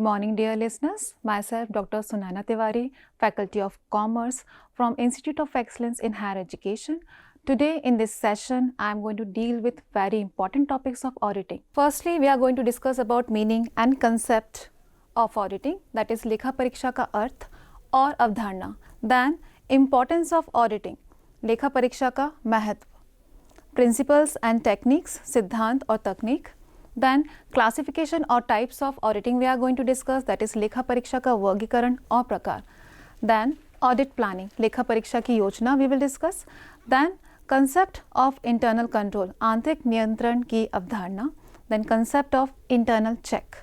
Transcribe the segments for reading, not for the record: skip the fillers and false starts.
morning, dear listeners. Myself, Dr. Sunana Tiwari, Faculty of Commerce from Institute of Excellence in Higher Education. Today in this session, I am going to deal with very important topics of auditing. Firstly, we are going to discuss about meaning and concept of auditing, that is लेखा परीक्षा का अर्थ और अवधारणा. Then importance of auditing, लेखा परीक्षा का महत्व, principles and techniques, सिद्धांत और तकनीक. Then classification or types of auditing we are going to discuss, that is लेखा परीक्षा का वर्गीकरण और प्रकार. Then audit planning, लेखा परीक्षा की योजना we will discuss. Then concept of internal control, आंतरिक नियंत्रण की अवधारणा. Then concept of internal check.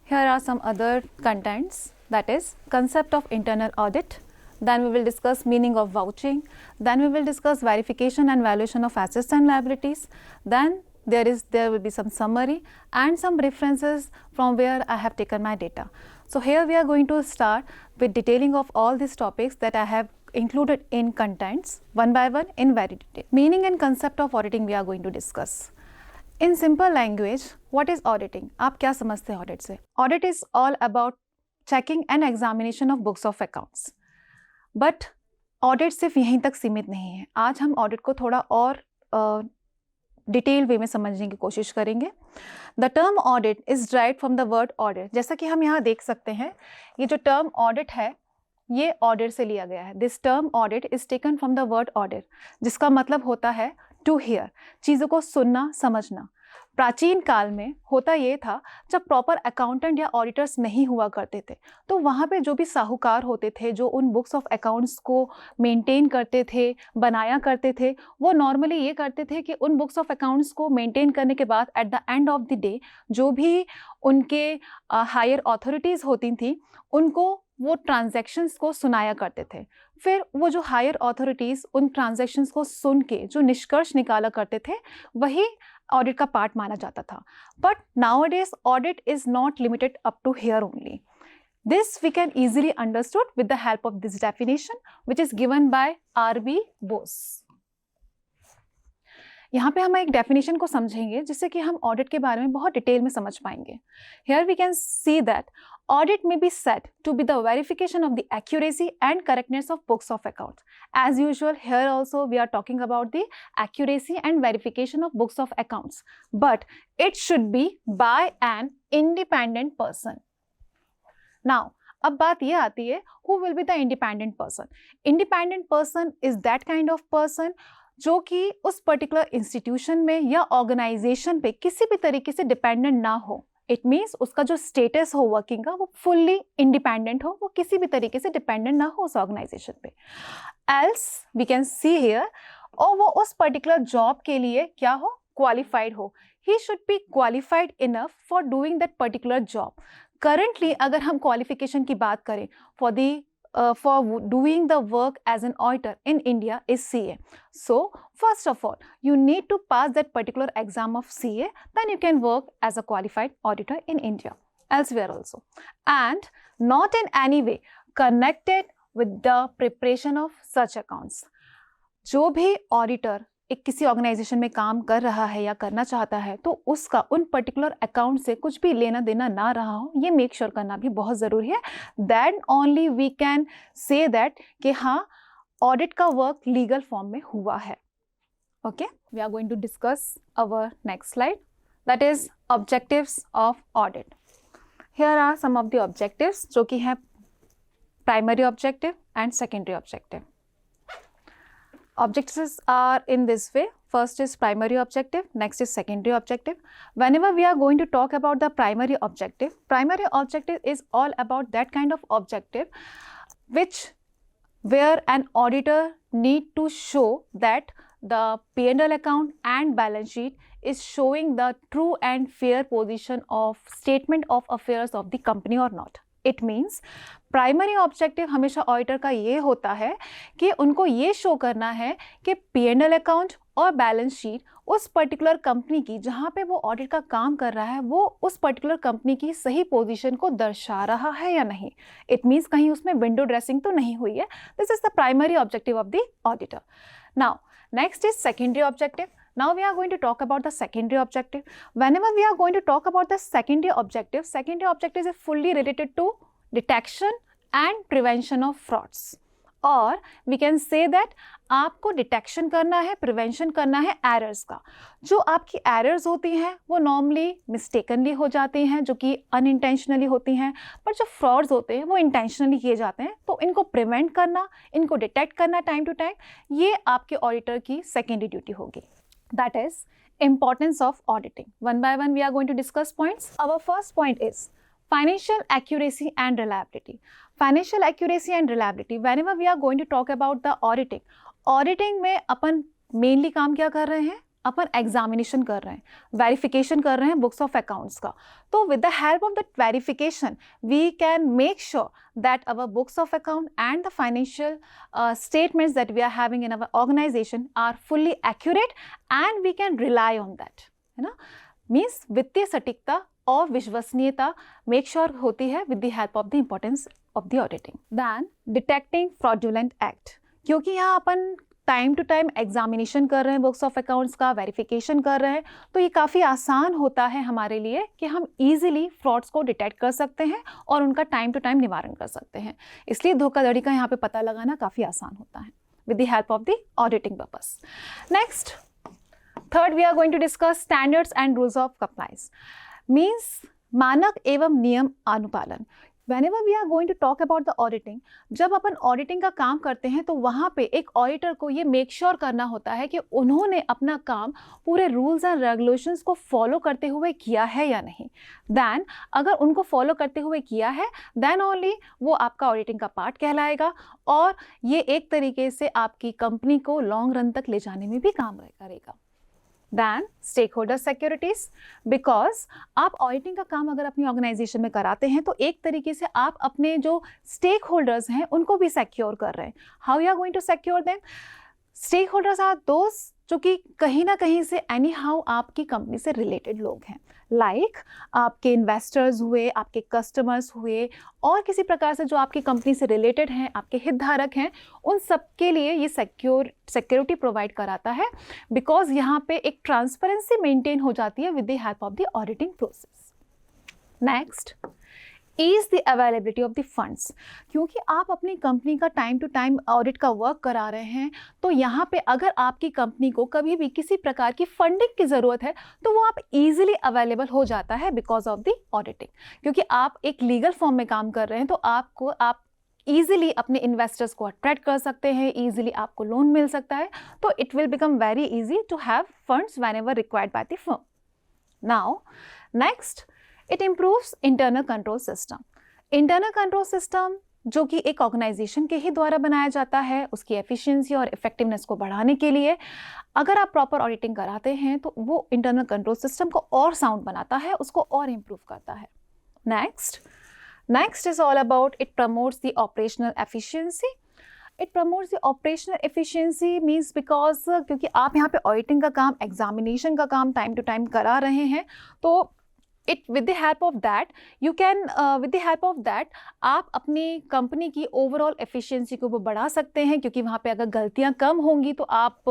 Here are some other contents, that is concept of internal audit. Then we will discuss meaning of vouching. Then we will discuss verification and valuation of assets and liabilities. Then there will be some summary and some references from where I have taken my data. So here we are going to start with detailing of all these topics that I have included in contents one by one in very detail. Meaning and concept of auditing we are going to discuss. In simple language, what is auditing? आप क्या समझते हैं audit से? Audit is all about checking and examination of books of accounts. But audit सिर्फ यहीं तक सीमित नहीं है. आज हम audit को थोड़ा और डिटेल वे में समझने की कोशिश करेंगे. The term audit is derived from the word audit. जैसा कि हम यहाँ देख सकते हैं, ये जो टर्म ऑडिट है ये ऑडिट से लिया गया है. This term audit is taken from the word audit, जिसका मतलब होता है टू हियर, चीज़ों को सुनना समझना. प्राचीन काल में होता ये था, जब प्रॉपर अकाउंटेंट या ऑडिटर्स नहीं हुआ करते थे, तो वहाँ पे जो भी साहूकार होते थे, जो उन बुक्स ऑफ अकाउंट्स को मेंटेन करते थे, बनाया करते थे, वो नॉर्मली ये करते थे कि उन बुक्स ऑफ अकाउंट्स को मेंटेन करने के बाद eight the end of the day जो भी उनके हायर अथॉरिटीज़ होती थी, उनको वो ट्रांजैक्शंस को सुनाया करते थे. फिर वो जो हायर अथॉरिटीज़ उन ट्रांजैक्शंस को सुन के जो निष्कर्ष निकाला करते थे, वही ऑडिट का पार्ट माना जाता था. But nowadays audit is not limited up to here only. This we can easily understood with the help of this definition which is given by R.B. Bose. यहाँ पे हम एक डेफिनेशन को समझेंगे जिससे कि हम ऑडिट के बारे में बहुत डिटेल में समझ पाएंगे. Here we can see that audit may be said to be the verification of the accuracy and correctness of books of accounts. As usual, here also we are talking about the accuracy and verification of books of accounts, but it should be by an independent person. Now, अब बात ये आती है, who will be the independent person? Independent person is that kind of person जो कि उस particular institution में या ऑर्गेनाइजेशन पे किसी भी तरीके से डिपेंडेंट ना हो. इट मीन्स उसका जो स्टेटस हो वर्किंग का वो फुल्ली इंडिपेंडेंट हो, वो किसी भी तरीके से डिपेंडेंट ना हो उस ऑर्गेनाइजेशन पे. Else we can see here, और वो उस पर्टिकुलर जॉब के लिए क्या हो, क्वालिफाइड हो. He should be qualified enough for doing that particular job. Currently अगर हम क्वालिफिकेशन की बात करें for doing the work as an auditor in India is CA. So first of all, you need to pass that particular exam of CA, then you can work as a qualified auditor in India, elsewhere also, and not in any way connected with the preparation of such accounts. जो भी auditor एक किसी organisation में काम कर रहा है या करना चाहता है, तो उसका उन पर्टिकुलर अकाउंट से कुछ भी लेना देना ना रहा हो, ये मेक श्योर करना भी बहुत ज़रूरी है. That only we can say that कि हाँ, ऑडिट का वर्क लीगल फॉर्म में हुआ है. Okay, we are going to discuss our next slide, that is objectives of audit. Here are some of the objectives जो कि हैं primary objective and secondary objective. Objectives are in this way. First is primary objective, next is secondary objective. Whenever we are going to talk about the primary objective is all about that kind of objective where an auditor need to show that the P&L account and balance sheet is showing the true and fair position of statement of affairs of the company or not. It means primary objective हमेशा auditor का ये होता है कि उनको ये show करना है कि P&L अकाउंट और बैलेंस शीट उस पर्टिकुलर कंपनी की जहाँ पे वो ऑडिट का काम कर रहा है, वो उस पर्टिकुलर कंपनी की सही पोजीशन को दर्शा रहा है या नहीं. इट मीन्स कहीं उसमें विंडो ड्रेसिंग तो नहीं हुई है. This is the primary objective of the auditor. Now next is secondary objective. Now we are going to talk about the secondary objective. Whenever we are going to talk about the secondary objective is fully related to detection and prevention of frauds. और we can say that आपको detection करना है, prevention करना है errors का. जो आपकी errors होती हैं वो नॉर्मली मिस्टेकनली हो जाती हैं, जो कि अनइंटेंशनली होती हैं, पर जो फ्रॉड्स होते हैं वो इंटेंशनली किए जाते हैं. तो इनको प्रिवेंट करना, इनको डिटेक्ट करना टाइम टू टाइम, ये आपके ऑडिटर की सेकेंडरी ड्यूटी होगी. That is importance of auditing. One by one we are going to discuss points. Our first point is financial accuracy and reliability. Financial accuracy and reliability, whenever we are going to talk about the auditing में अपन mainly काम क्या कर रहे हैं, अपन examination कर रहे हैं, verification कर रहे हैं बुक्स ऑफ अकाउंट्स का. तो with the help of that verification we can make sure that our books of account and the financial statements that we are having in our organisation are fully accurate and we can rely on that, है ना. Means वित्तीय सटीकता और विश्वसनीयता make sure होती है with the help of the importance of the auditing. Then detecting fraudulent act, क्योंकि यहाँ अपन टाइम टू टाइम एग्जामिनेशन कर रहे हैं बुक्स ऑफ अकाउंट्स का, वेरिफिकेशन कर रहे हैं, तो ये काफ़ी आसान होता है हमारे लिए कि हम इजीली फ्रॉड्स को डिटेक्ट कर सकते हैं और उनका टाइम टू टाइम निवारण कर सकते हैं. इसलिए धोखाधड़ी का यहाँ पे पता लगाना काफ़ी आसान होता है with the help of the auditing purpose. Next, third we are going to discuss standards and rules of compliance. Means मानक एवं नियम अनुपालन. Whenever we are going to talk about the auditing, जब अपन ऑडिटिंग का काम करते हैं तो वहाँ पे एक ऑडिटर को ये मेक श्योर करना होता है कि उन्होंने अपना काम पूरे रूल्स एंड रेगुलेशंस को फॉलो करते हुए किया है या नहीं. देन अगर उनको फॉलो करते हुए किया है देन ओनली वो आपका ऑडिटिंग का पार्ट कहलाएगा और ये एक तरीके से आपकी कंपनी को लॉन्ग रन तक ले जाने में भी काम करेगा. Then stakeholder securities, because आप ऑडिटिंग का काम अगर अपनी ऑर्गेनाइजेशन में कराते हैं तो एक तरीके से आप अपने जो स्टेक होल्डर्स हैं उनको भी सिक्योर कर रहे हैं. How you are going to secure them? Stakeholders are दोस्त जो कि कहीं ना कहीं से एनी हाउ आपकी कंपनी से रिलेटेड लोग हैं, लाइक आपके इन्वेस्टर्स हुए, आपके कस्टमर्स हुए और किसी प्रकार से जो आपकी कंपनी से रिलेटेड हैं, आपके हितधारक हैं, उन सब के लिए ये सिक्योरिटी प्रोवाइड कराता है. बिकॉज यहाँ पे एक ट्रांसपेरेंसी मेंटेन हो जाती है with the help of the auditing process. Next is the availability of the funds. क्योंकि आप अपनी कंपनी का टाइम टू टाइम ऑडिट का वर्क करा रहे हैं तो यहाँ पे अगर आपकी कंपनी को कभी भी किसी प्रकार की फंडिंग की ज़रूरत है तो वो आप इजीली अवेलेबल हो जाता है बिकॉज ऑफ द ऑडिटिंग. क्योंकि आप एक लीगल फॉर्म में काम कर रहे हैं तो आप ईजिली अपने इन्वेस्टर्स को अट्रैक्ट कर सकते हैं, ईजिली आपको लोन मिल सकता है. तो it will become very easy to have funds whenever required by the firm. Now next, it improves internal control system. Internal control system जो कि एक ऑर्गेनाइजेशन के ही द्वारा बनाया जाता है उसकी एफिशिएंसी और इफेक्टिवनेस को बढ़ाने के लिए अगर आप प्रॉपर ऑडिटिंग कराते हैं तो वो इंटरनल कंट्रोल सिस्टम को और साउंड बनाता है, उसको और इम्प्रूव करता है. Next is all about it promotes the operational efficiency. It promotes the operational efficiency means because क्योंकि आप यहाँ पे ऑडिटिंग का काम, एग्जामिनेशन का काम टाइम टू टाइम करा रहे हैं तो with the help of that आप अपनी कंपनी की ओवरऑल एफिशिएंसी को वो बढ़ा सकते हैं. क्योंकि वहाँ पे अगर गलतियाँ कम होंगी तो आप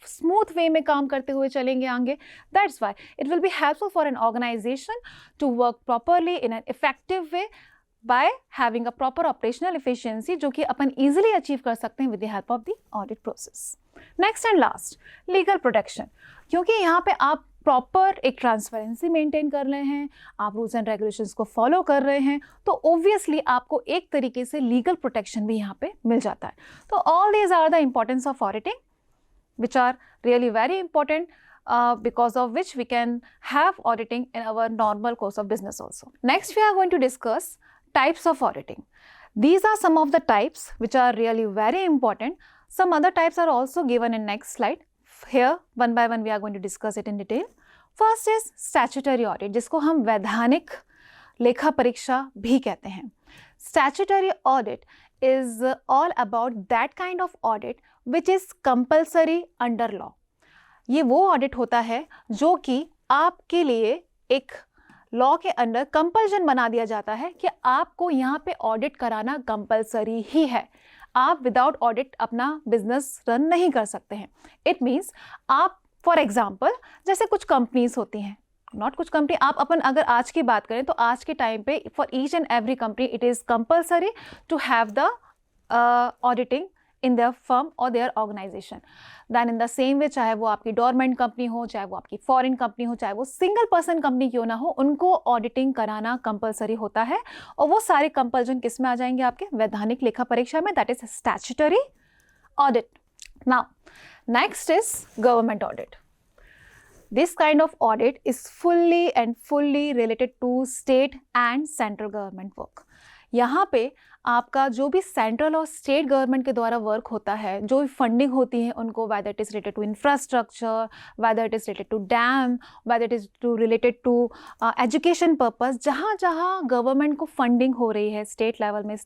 स्मूथ वे में काम करते हुए चलेंगे आगे. That's why it will be helpful for an organisation to work properly in an effective way by having a proper operational efficiency जो कि अपन easily achieve कर सकते हैं with the help of the audit process. Next and last, legal protection. क्योंकि यहाँ पे आप proper एक ट्रांसपेरेंसी मेंटेन कर रहे हैं, आप रूल्स एंड रेगुलेशंस को फॉलो कर रहे हैं तो ऑब्वियसली आपको एक तरीके से लीगल प्रोटेक्शन भी यहाँ पे मिल जाता है. तो all these are the importance of auditing which are really very important because of which we can have auditing in our normal course of business also. Next we are going to discuss types of auditing. These are some of the types which are really very important. Some other types are also given in next slide. Here one by one we are going to discuss it in detail. First is statutory audit जिसको हम वैधानिक लेखा परीक्षा भी कहते हैं. Statutory audit is all about that kind of audit which is compulsory under law. ये वो ऑडिट होता है जो कि आपके लिए एक लॉ के अंडर कंपल्शन बना दिया जाता है कि आपको यहाँ पे ऑडिट कराना कंपल्सरी ही है. आप विदाउट ऑडिट अपना बिजनेस रन नहीं कर सकते हैं. इट मीन्स आप फॉर एग्जाम्पल जैसे कुछ कंपनीज होती हैं, नॉट कुछ कंपनी, आप अपन अगर आज की बात करें तो आज के टाइम पे for each and every company it is compulsory to have the auditing in their firm और their organisation. Then in the same way, चाहे वो आपकी डोरमेंट कंपनी हो, चाहे वो आपकी फॉरेन कंपनी हो, चाहे वो सिंगल पर्सन कंपनी क्यों ना हो, उनको ऑडिटिंग कराना कंपलसरी होता है। और वो सारे कंपल्जन किस में आ जाएंगे? आपके वैधानिक लेखा परीक्षा में, that is statutory audit. Now next is government audit. This kind of audit is fully and fully related to state and central government work. यहाँ पे आपका जो भी सेंट्रल और स्टेट गवर्नमेंट के द्वारा वर्क होता है, जो भी फंडिंग होती है उनको, whether it is related to infrastructure, whether it is related to dam, whether it is related to education purpose, जहाँ जहाँ गवर्नमेंट को फंडिंग हो रही है स्टेट लेवल में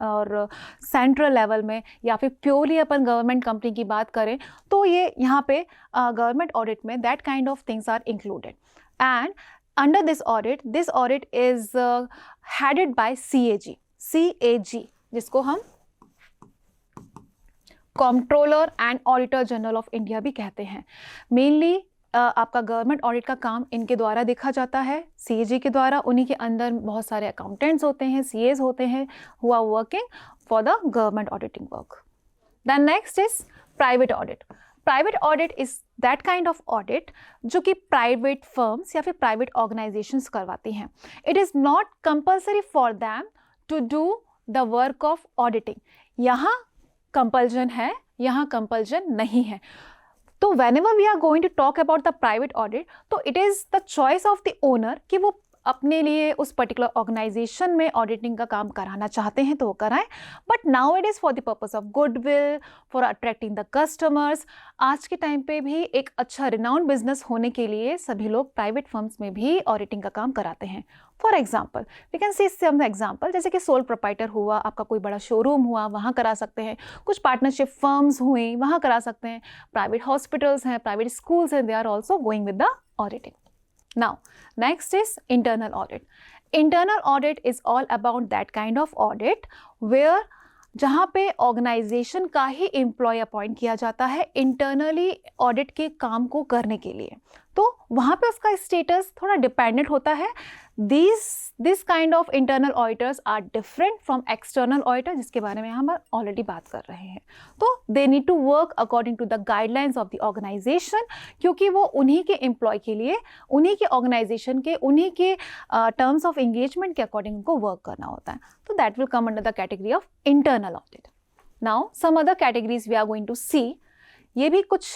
और सेंट्रल लेवल में, या फिर प्योरली अपन गवर्नमेंट कंपनी की बात करें तो ये यहाँ पे गवर्नमेंट ऑडिट में that kind of things are included. And under this audit is headed by CAG, जिसको हम controller and auditor general of India भी कहते हैं. मेनली आपका गवर्नमेंट ऑडिट का काम इनके द्वारा देखा जाता है, CAG के द्वारा. उन्हीं के अंदर बहुत सारे अकाउंटेंट्स होते हैं, CAs होते हैं, who are working for the government auditing work. Then next is private audit. Private audit is that kind of audit जो कि प्राइवेट फर्म्स या फिर प्राइवेट ऑर्गेनाइजेशंस करवाती हैं. It is not compulsory for them to do the work of auditing. यहाँ compulsion है, यहाँ compulsion नहीं है. तो whenever we are going to talk about the private audit, तो it is the choice of the owner कि वो अपने लिए उस पर्टिकुलर ऑर्गेनाइजेशन में ऑडिटिंग का काम कराना चाहते हैं तो वो कराएं. But now it is for the purpose of goodwill, for attracting the customers. आज के टाइम पे भी एक अच्छा रिनाउंड बिजनेस होने के लिए सभी लोग प्राइवेट फर्म्स में भी ऑडिटिंग का काम कराते हैं. For example we can see some example, जैसे कि सोल प्रोप्राइटर हुआ, आपका कोई बड़ा शोरूम हुआ, वहाँ करा सकते हैं. कुछ पार्टनरशिप फर्म्स हुई, वहाँ करा सकते हैं. प्राइवेट हॉस्पिटल्स हैं, प्राइवेट स्कूल्स हैं, they are also going with the auditing. Now, next is internal audit. Internal audit is all about that kind of audit where जहाँ पे ऑर्गेनाइजेशन का ही एम्प्लॉय अपॉइंट किया जाता है इंटरनली ऑडिट के काम को करने के लिए. तो वहाँ पे उसका स्टेटस थोड़ा डिपेंडेंट होता है. This kind of internal auditors are different from external auditor, जिसके बारे में हम ऑलरेडी बात कर रहे हैं. तो they need to work according to the guidelines of the organisation, क्योंकि वो उन्हीं के एम्प्लॉय के लिए, उन्हीं के ऑर्गेनाइजेशन के, उन्हीं के टर्म्स ऑफ एंगेजमेंट के अकॉर्डिंग उनको वर्क करना होता है. तो that will come under the category of internal audit. Now some other categories we are going to see. ये भी कुछ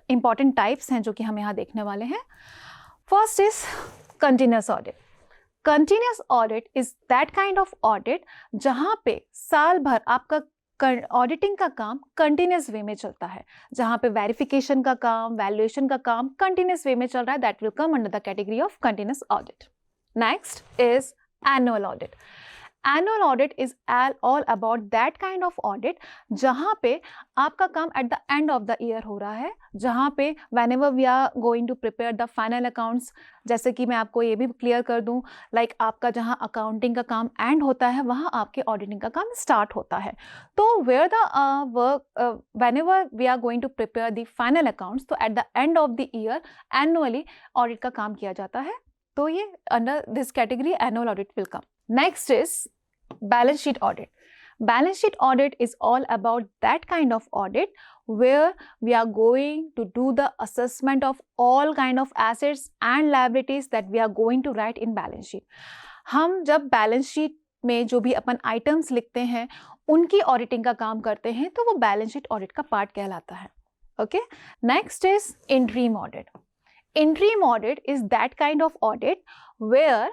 इंपॉर्टेंट टाइप्स हैं जो कि हम यहाँ देखने वाले हैं. First is continuous audit. Continuous audit is that kind of audit जहाँ पे साल भर आपका ऑडिटिंग का काम कंटिन्यूस वे में चलता है, जहाँ पे वेरिफिकेशन का काम, वैल्यूएशन का काम कंटिन्यूस वे में चल रहा है. That will come under the category of continuous audit. Next is annual audit. Annual audit is all about that kind of audit जहाँ पे आपका काम at the end of the year हो रहा है, जहाँ पे whenever we are going to prepare the final accounts. जैसे कि मैं आपको ये भी क्लियर कर दूं, लाइक आपका जहाँ अकाउंटिंग का काम एंड होता है वहाँ आपके ऑडिटिंग का काम स्टार्ट होता है. तो where the work whenever we are going to prepare the final accounts, तो at the end of the year annually audit का काम किया जाता है. तो ये under this category annual audit will come. Next is balance sheet audit. Balance sheet audit is all about that kind of audit where we are going to do the assessment of all kind of assets and liabilities that we are going to write in balance sheet. हम जब balance sheet में जो भी अपन items लिखते हैं उनकी auditing का काम करते हैं तो वो balance sheet audit का part कहलाता है. Okay? Next is interim audit. Interim audit is that kind of audit where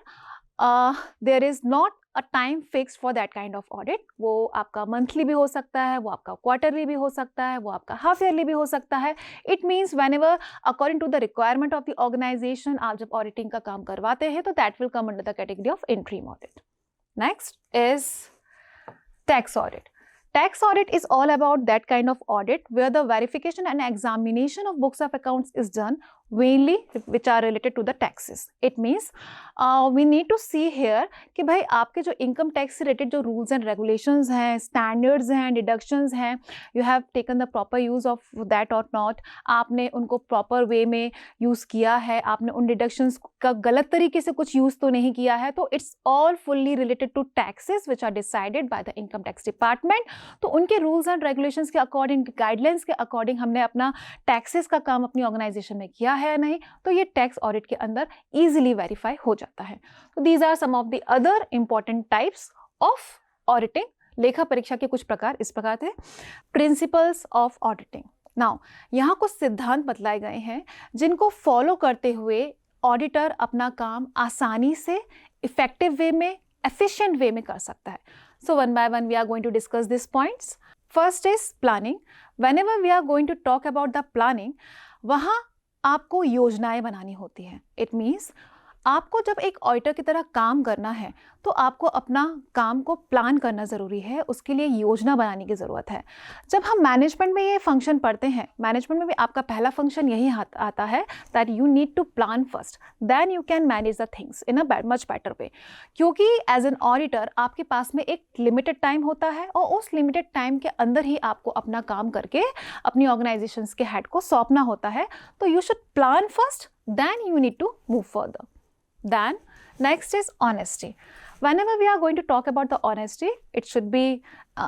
there is not a time fixed for that kind of audit. वो आपका मंथली भी हो सकता है, वो आपका क्वार्टरली भी हो सकता है, वो आपका हाफ ईयरली भी हो सकता है. It means whenever according to the requirement of the organization आप जब ऑडिटिंग का काम करवाते हैं तो that will come under the category of interim audit. Next is tax audit. Tax audit is all about that kind of audit where the verification and examination of books of accounts is done mainly which are related to the taxes. It means we need to see here कि भाई आपके जो income tax से related जो rules and regulations हैं, standards हैं, deductions हैं, you have taken the proper use of that और नॉट, आपने उनको प्रॉपर वे में यूज़ किया है, आपने उन डिडक्शंस का गलत तरीके से कुछ यूज़ तो नहीं किया है, तो it's all fully related to taxes which are decided by the income tax department. तो उनके रूल्स एंड रेगुलेशंस के अकॉर्डिंग, गाइडलाइंस के अकॉर्डिंग हमने अपना टैक्सेस का काम अपनी ऑर्गेनाइजेशन में किया है या नहीं, तो ये टैक्स ऑडिट के अंदर ईजिली वेरीफाई हो जाता है. तो these are some of the other important types of auditing. लेखा परीक्षा के कुछ प्रकार इस प्रकार थे. Principles of auditing. नाउ यहाँ कुछ सिद्धांत बतलाए गए हैं जिनको फॉलो करते हुए ऑडिटर अपना काम आसानी से इफेक्टिव वे में, एफिशिएंट वे में कर सकता है. So one by one we are going to discuss this points. First is planning. Whenever we are going to talk about the planning, वहाँ आपको योजनाएं बनानी होती हैं. इट मीन्स आपको जब एक ऑडिटर की तरह काम करना है तो आपको अपना काम को प्लान करना ज़रूरी है, उसके लिए योजना बनाने की ज़रूरत है. जब हम मैनेजमेंट में ये फंक्शन पढ़ते हैं, मैनेजमेंट में भी आपका पहला फंक्शन यही आता है that you need to plan first, then you can manage the things in a much better way. क्योंकि एज एन ऑडिटर आपके पास में एक लिमिटेड टाइम होता है और उस लिमिटेड टाइम के अंदर ही आपको अपना काम करके अपनी ऑर्गेनाइजेशंस के हेड को सौंपना होता है. तो you should plan first, then you need to move further. Then next is honesty. Whenever we are going to talk about the honesty, it should be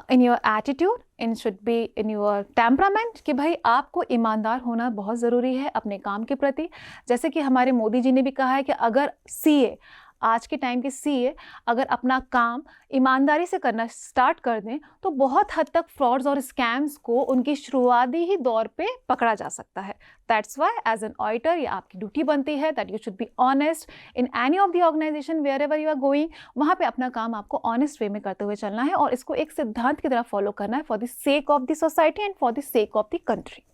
in your attitude, it should be in your temperament कि भाई आपको ईमानदार होना बहुत ज़रूरी है अपने काम के प्रति. जैसे कि हमारे मोदी जी ने भी कहा है कि अगर CA, आज के टाइम के CA अगर अपना काम ईमानदारी से करना स्टार्ट कर दें तो बहुत हद तक फ्रॉड्स और स्कैम्स को उनकी शुरुआती ही दौर पे पकड़ा जा सकता है. That's why as an auditor ये आपकी ड्यूटी बनती है that you should be honest in any of the organisation wherever you are going. वहाँ पे अपना काम आपको ऑनेस्ट वे में करते हुए चलना है और इसको एक सिद्धांत की तरह फॉलो करना है for the sake of the society and for the sake of the country.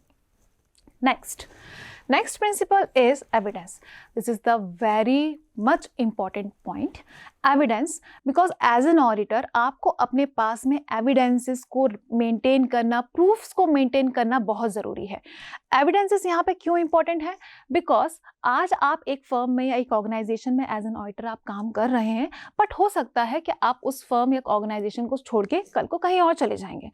Next principle is evidence. This is the very much important point. Evidence, because as an auditor आपको अपने पास में evidences को maintain करना, proofs को maintain करना बहुत ज़रूरी है. Evidences यहाँ पे क्यों important है? Because आज आप एक firm में या एक organization में as an auditor आप काम कर रहे हैं, but हो सकता है कि आप उस firm या organization को छोड़ के कल को कहीं और चले जाएंगे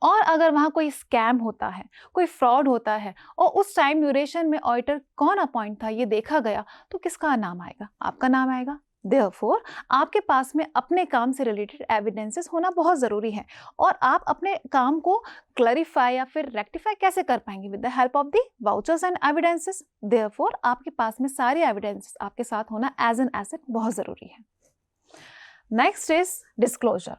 और अगर वहाँ कोई scam होता है, कोई fraud होता है और उस टाइम ड्यूरेशन में ऑडिटर कौन अपॉइंट था ये देखा गया तो किसका नाम आएगा? आपका नाम आएगा. Therefore, आपके पास में अपने काम से रिलेटेड एविडेंसेस होना बहुत ज़रूरी है और आप अपने काम को क्लैरिफाई या फिर रेक्टिफाई कैसे कर पाएंगे? With the help of the vouchers and evidences. Therefore, आपके पास में सारे एविडेंसेस आपके साथ होना एज एन एसेट बहुत ज़रूरी है. Next is disclosure.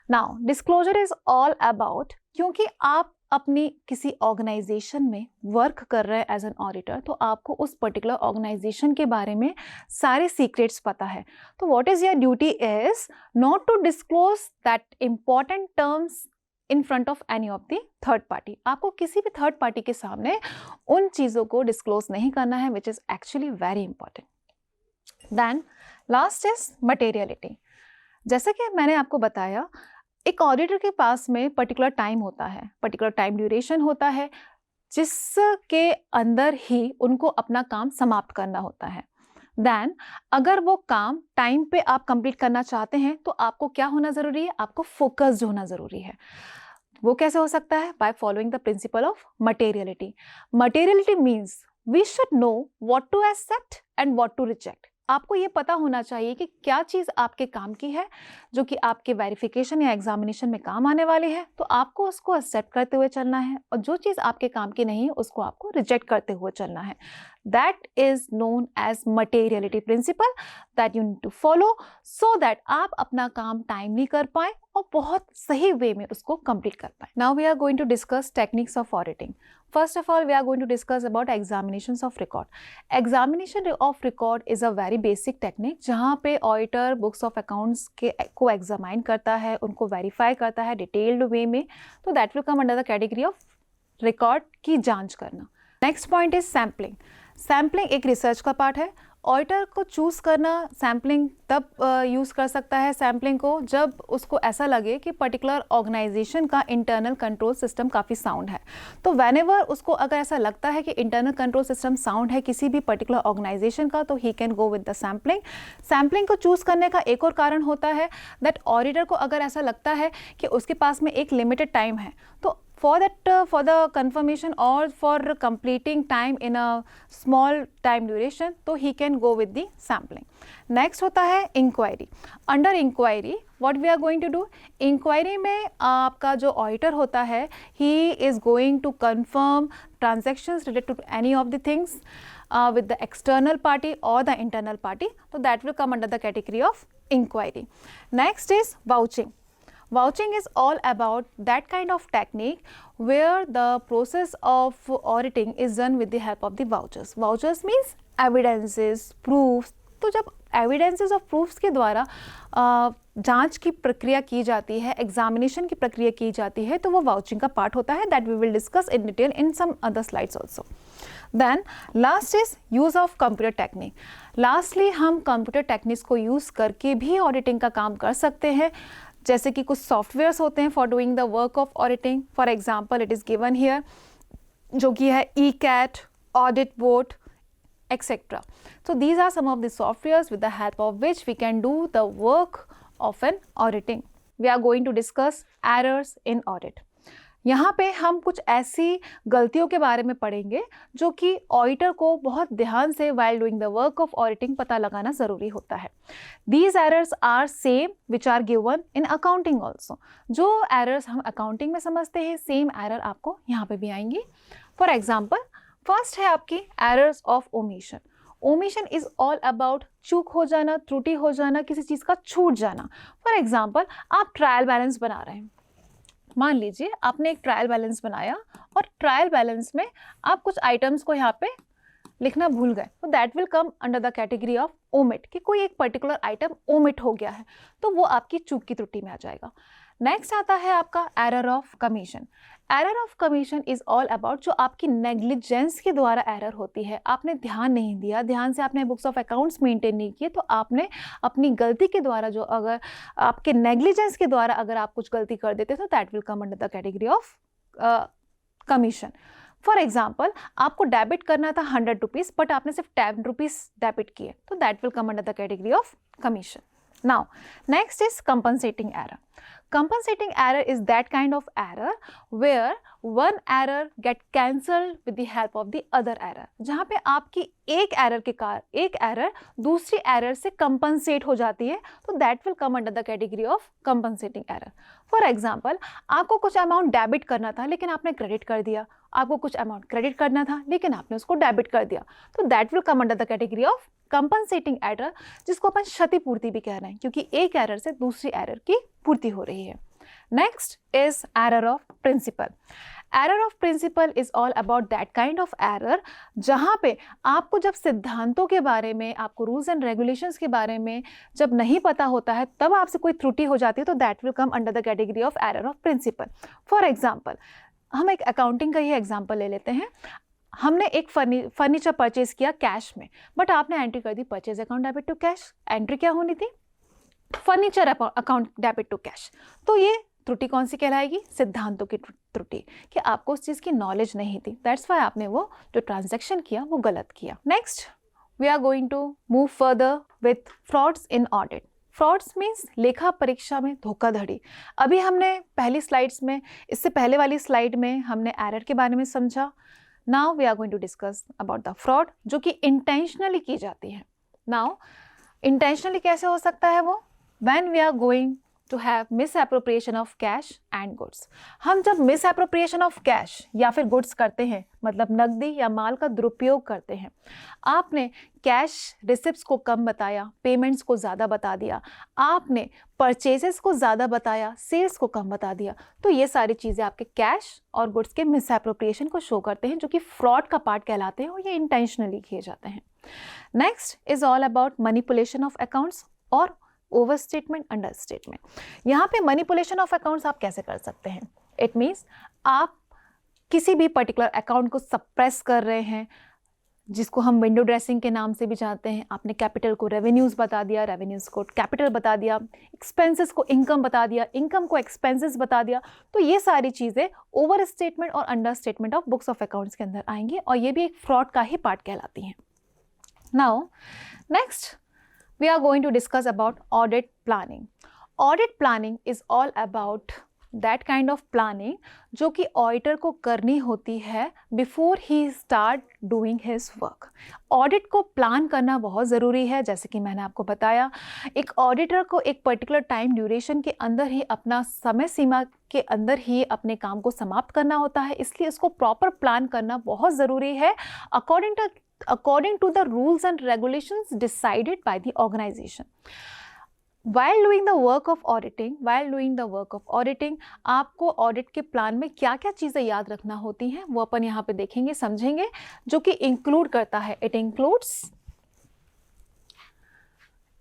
Now disclosure is all about, क्योंकि आप अपनी किसी ऑर्गेनाइजेशन में वर्क कर रहे हैं एज एन ऑडिटर तो आपको उस पर्टिकुलर ऑर्गेनाइजेशन के बारे में सारे सीक्रेट्स पता है. तो what is your duty is not to disclose that important terms in front of any of the third party. आपको किसी भी थर्ड पार्टी के सामने उन चीज़ों को डिस्क्लोज नहीं करना है which is actually very important. Then last is materiality. जैसा कि मैंने आपको बताया एक ऑडिटर के पास में पर्टिकुलर टाइम होता है, पर्टिकुलर टाइम ड्यूरेशन होता है जिसके अंदर ही उनको अपना काम समाप्त करना होता है. देन अगर वो काम टाइम पे आप कंप्लीट करना चाहते हैं तो आपको क्या होना ज़रूरी है? आपको फोकस्ड होना ज़रूरी है. वो कैसे हो सकता है? By following the principle of materiality. Materiality means we should know what to accept and what to reject. आपको ये पता होना चाहिए कि क्या चीज़ आपके काम की है जो कि आपके वेरिफिकेशन या एग्जामिनेशन में काम आने वाली है तो आपको उसको एक्सेप्ट करते हुए चलना है और जो चीज़ आपके काम की नहीं है उसको आपको रिजेक्ट करते हुए चलना है. That is known as materiality principle that you need to follow so that आप अपना काम टाइमली कर पाएं और बहुत सही वे में उसको कंप्लीट कर पाएं. Now we are going to discuss techniques of auditing. First of all, we are going to discuss about examinations of record. Examination of record is a very basic technique जहाँ पे auditor books of accounts को examine करता है, उनको verify करता है detailed way में, तो that will come under the category of record की जांच करना. Next point is sampling. Sampling एक research का part है ऑडिटर को चूज़ करना सैम्पलिंग तब यूज़ कर सकता है सैम्पलिंग को जब उसको ऐसा लगे कि पर्टिकुलर ऑर्गेनाइजेशन का इंटरनल कंट्रोल सिस्टम काफ़ी साउंड है। तो व्हेनेवर उसको अगर ऐसा लगता है कि इंटरनल कंट्रोल सिस्टम साउंड है किसी भी पर्टिकुलर ऑर्गेनाइजेशन का, तो he can go with the sampling. Sampling को चूज़ करने का एक और कारण होता है दैट ऑडिटर को अगर ऐसा लगता है कि उसके पास में एक लिमिटेड टाइम है, तो for the confirmation or for completing time in a small time duration, तो he can go with the sampling. Next होता है inquiry. Under inquiry what we are going to do? Inquiry में आपका जो auditor होता है he is going to confirm transactions related to any of the things with the external party or the internal party, so that will come under the category of inquiry. Next is vouching. Vouching is all about that kind of technique where the process of auditing is done with the help of the vouchers. Vouchers means evidences, proofs. तो जब evidences और proofs के द्वारा जांच की प्रक्रिया की जाती है, एग्जामिनेशन की प्रक्रिया की जाती है, तो वो वाउचिंग का पार्ट होता है. That we will discuss in detail in some other slides also. Then last is use of computer technique. Lastly हम कंप्यूटर टेक्निक्स को यूज़ करके भी ऑडिटिंग का काम कर सकते हैं. जैसे कि कुछ सॉफ्टवेयर्स होते हैं for doing the work of auditing. For example it is given here, जो कि है ECAT, audit board, etc. So these are some of the softwares with the help of which we can do the work of an auditing. We are going to discuss errors in audit. यहाँ पे हम कुछ ऐसी गलतियों के बारे में पढ़ेंगे जो कि ऑडिटर को बहुत ध्यान से while doing the work of auditing पता लगाना ज़रूरी होता है. These errors are same which are given in accounting also. जो errors हम accounting में समझते हैं, same error आपको यहाँ पे भी आएंगी. For example, फर्स्ट है आपकी errors of omission. Omission is all about चूक हो जाना, त्रुटि हो जाना, किसी चीज़ का छूट जाना. फॉर एग्जाम्पल आप ट्रायल बैलेंस बना रहे हैं. मान लीजिए आपने एक ट्रायल बैलेंस बनाया और ट्रायल बैलेंस में आप कुछ आइटम्स को यहाँ पे लिखना भूल गए, तो that will come under the category of omit, कि कोई एक पर्टिकुलर आइटम ओमिट हो गया है, तो वो आपकी चूक की त्रुटि में आ जाएगा. नेक्स्ट आता है आपका error of commission. Error of commission is all about जो आपकी नेग्लिजेंस के द्वारा एरर होती है. आपने ध्यान नहीं दिया, ध्यान से आपने बुक्स ऑफ अकाउंट्स मेंटेन नहीं किए, तो आपने अपनी गलती के द्वारा, जो अगर आपके नेग्लिजेंस के द्वारा अगर आप कुछ गलती कर देते तो that will come under the category of commission. For example आपको डेबिट करना था 100 रुपीज़, बट आपने सिर्फ 10 रुपीज़ डेबिट किए, तो that will come under the category of commission. Now, next is compensating error. Compensating error is that kind of error where one error get cancelled with the help of the other error. जहाँ पे आपकी एक error के कारण एक error दूसरी error से compensate हो जाती है, तो that will come under the category of compensating error. For example आपको कुछ अमाउंट डेबिट करना था लेकिन आपने क्रेडिट कर दिया, आपको कुछ अमाउंट क्रेडिट करना था लेकिन आपने उसको डेबिट कर दिया, तो that will come under the category of compensating error, जिसको अपन क्षतिपूर्ति भी कह रहे हैं, क्योंकि एक एरर से दूसरी एरर की पूर्ति हो रही है. Next is error of principle. Error of principle is all about that kind of error जहाँ पे आपको जब सिद्धांतों के बारे में, आपको रूल्स एंड रेगुलेशंस के बारे में जब नहीं पता होता है, तब आपसे कोई त्रुटि हो जाती है, तो that will come under the category of error of principle. For example हम एक अकाउंटिंग का ही एग्जाम्पल ले लेते हैं. हमने एक फर्नीचर परचेज किया कैश में, बट आपने एंट्री कर दी purchase account debit to cash. Entry क्या होनी थी? Furniture account debit to cash. तो ये त्रुटि कौन सी कहलाएगी? सिद्धांतों की त्रुटि, कि आपको उस चीज़ की नॉलेज नहीं थी, दैट्स वाई आपने वो जो ट्रांजैक्शन किया वो गलत किया. Next we are going to move further with frauds in audit. Frauds means लेखा परीक्षा में धोखाधड़ी. अभी हमने पहली स्लाइड्स में, इससे पहले वाली स्लाइड में हमने एरर के बारे में समझा. Now we are going to discuss about the fraud जो कि इंटेंशनली की जाती है. नाउ इंटेंशनली कैसे हो सकता है वो? When we are going to have misappropriation of cash and goods. हम जब मिसअप्रोप्रिएशन ऑफ कैश या फिर गुड्स करते हैं, मतलब नकदी या माल का दुरुपयोग करते हैं, आपने कैश रिसिप्ट्स को कम बताया, पेमेंट्स को ज़्यादा बता दिया, आपने परचेजेस को ज़्यादा बताया, सेल्स को कम बता दिया, तो ये सारी चीज़ें आपके कैश और गुड्स के मिसअप्रोप्रिएशन को शो करते हैं, जो कि फ्रॉड का पार्ट कहलाते हैं, और ये इंटेंशनली किए जाते हैं. Next is all about manipulation of accounts और ओवर स्टेटमेंट, अंडर स्टेटमेंट. यहाँ पे मैनिपुलेशन ऑफ अकाउंट्स आप कैसे कर सकते हैं? इट मीन्स आप किसी भी पर्टिकुलर अकाउंट को सप्रेस कर रहे हैं, जिसको हम विंडो ड्रेसिंग के नाम से भी जानते हैं। आपने कैपिटल को रेवेन्यूज़ बता दिया, रेवेन्यूज़ को कैपिटल बता दिया, एक्सपेंसेस को इनकम बता दिया, इनकम को एक्सपेंसेस बता दिया। तो ये सारी चीज़ें ओवर स्टेटमेंट और under statement of books of accounts के अंदर आएंगी और ये भी एक फ्रॉड का ही पार्ट कहलाती हैं। Now next we are going to discuss about audit planning. Audit planning is all about that kind of planning जो कि ऑडिटर को करनी होती है before he start doing his work. Audit को प्लान करना बहुत ज़रूरी है। जैसे कि मैंने आपको बताया, एक ऑडिटर को एक पर्टिकुलर टाइम ड्यूरेशन के अंदर ही, अपना समय सीमा के अंदर ही अपने काम को समाप्त करना होता है, इसलिए इसको प्रॉपर प्लान करना बहुत ज़रूरी है according to the rules and regulations decided by the organization. While doing the work of auditing, आपको ऑडिट के प्लान में क्या क्या चीज़ें याद रखना होती हैं वो अपन यहाँ पे देखेंगे, समझेंगे, जो कि इंक्लूड करता है, it includes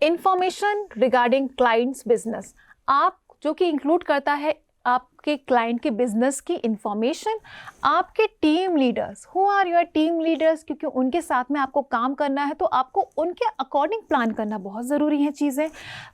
information regarding clients business, आप जो कि इंक्लूड करता है आपके क्लाइंट के बिजनेस की इंफॉर्मेशन, आपके team leaders, who are your team leaders, क्योंकि उनके साथ में आपको काम करना है तो आपको उनके अकॉर्डिंग प्लान करना बहुत ज़रूरी है चीज़ें।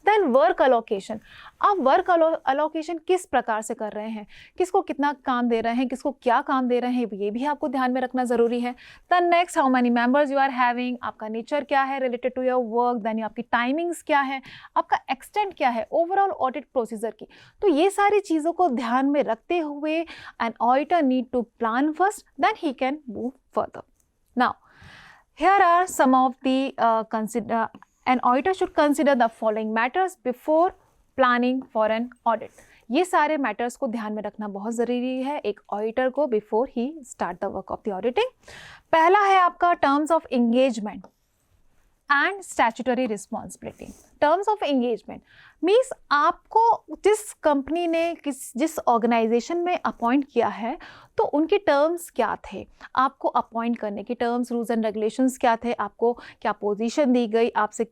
देन वर्क अलोकेशन, आप वर्क अलोकेशन किस प्रकार से कर रहे हैं, किसको कितना काम दे रहे हैं, किसको क्या काम दे रहे हैं, ये भी आपको ध्यान में रखना ज़रूरी है। Then next, how many members you are having, आपका नेचर क्या है related to your work, then आपकी टाइमिंग्स क्या है, आपका एक्सटेंट क्या है ओवरऑल ऑडिट प्रोसीजर की। तो ये सारी चीज़ों को ध्यान में रखते हुए an auditor need to plan first, then he can move further. Now, here are some of the an auditor should consider the following matters before planning for an audit. ये सारे मैटर्स को ध्यान में रखना बहुत ज़रूरी है एक ऑडिटर को before he start the work of the auditing. पहला है आपका terms of engagement and statutory responsibility. Terms of engagement means आपको जिस कंपनी ने जिस ऑर्गेनाइजेशन में अपॉइंट किया है तो उनके टर्म्स क्या थे, आपको अपॉइंट करने के टर्म्स, रूल्स एंड रेगुलेशंस क्या थे, आपको क्या पोजीशन दी गई, आपसे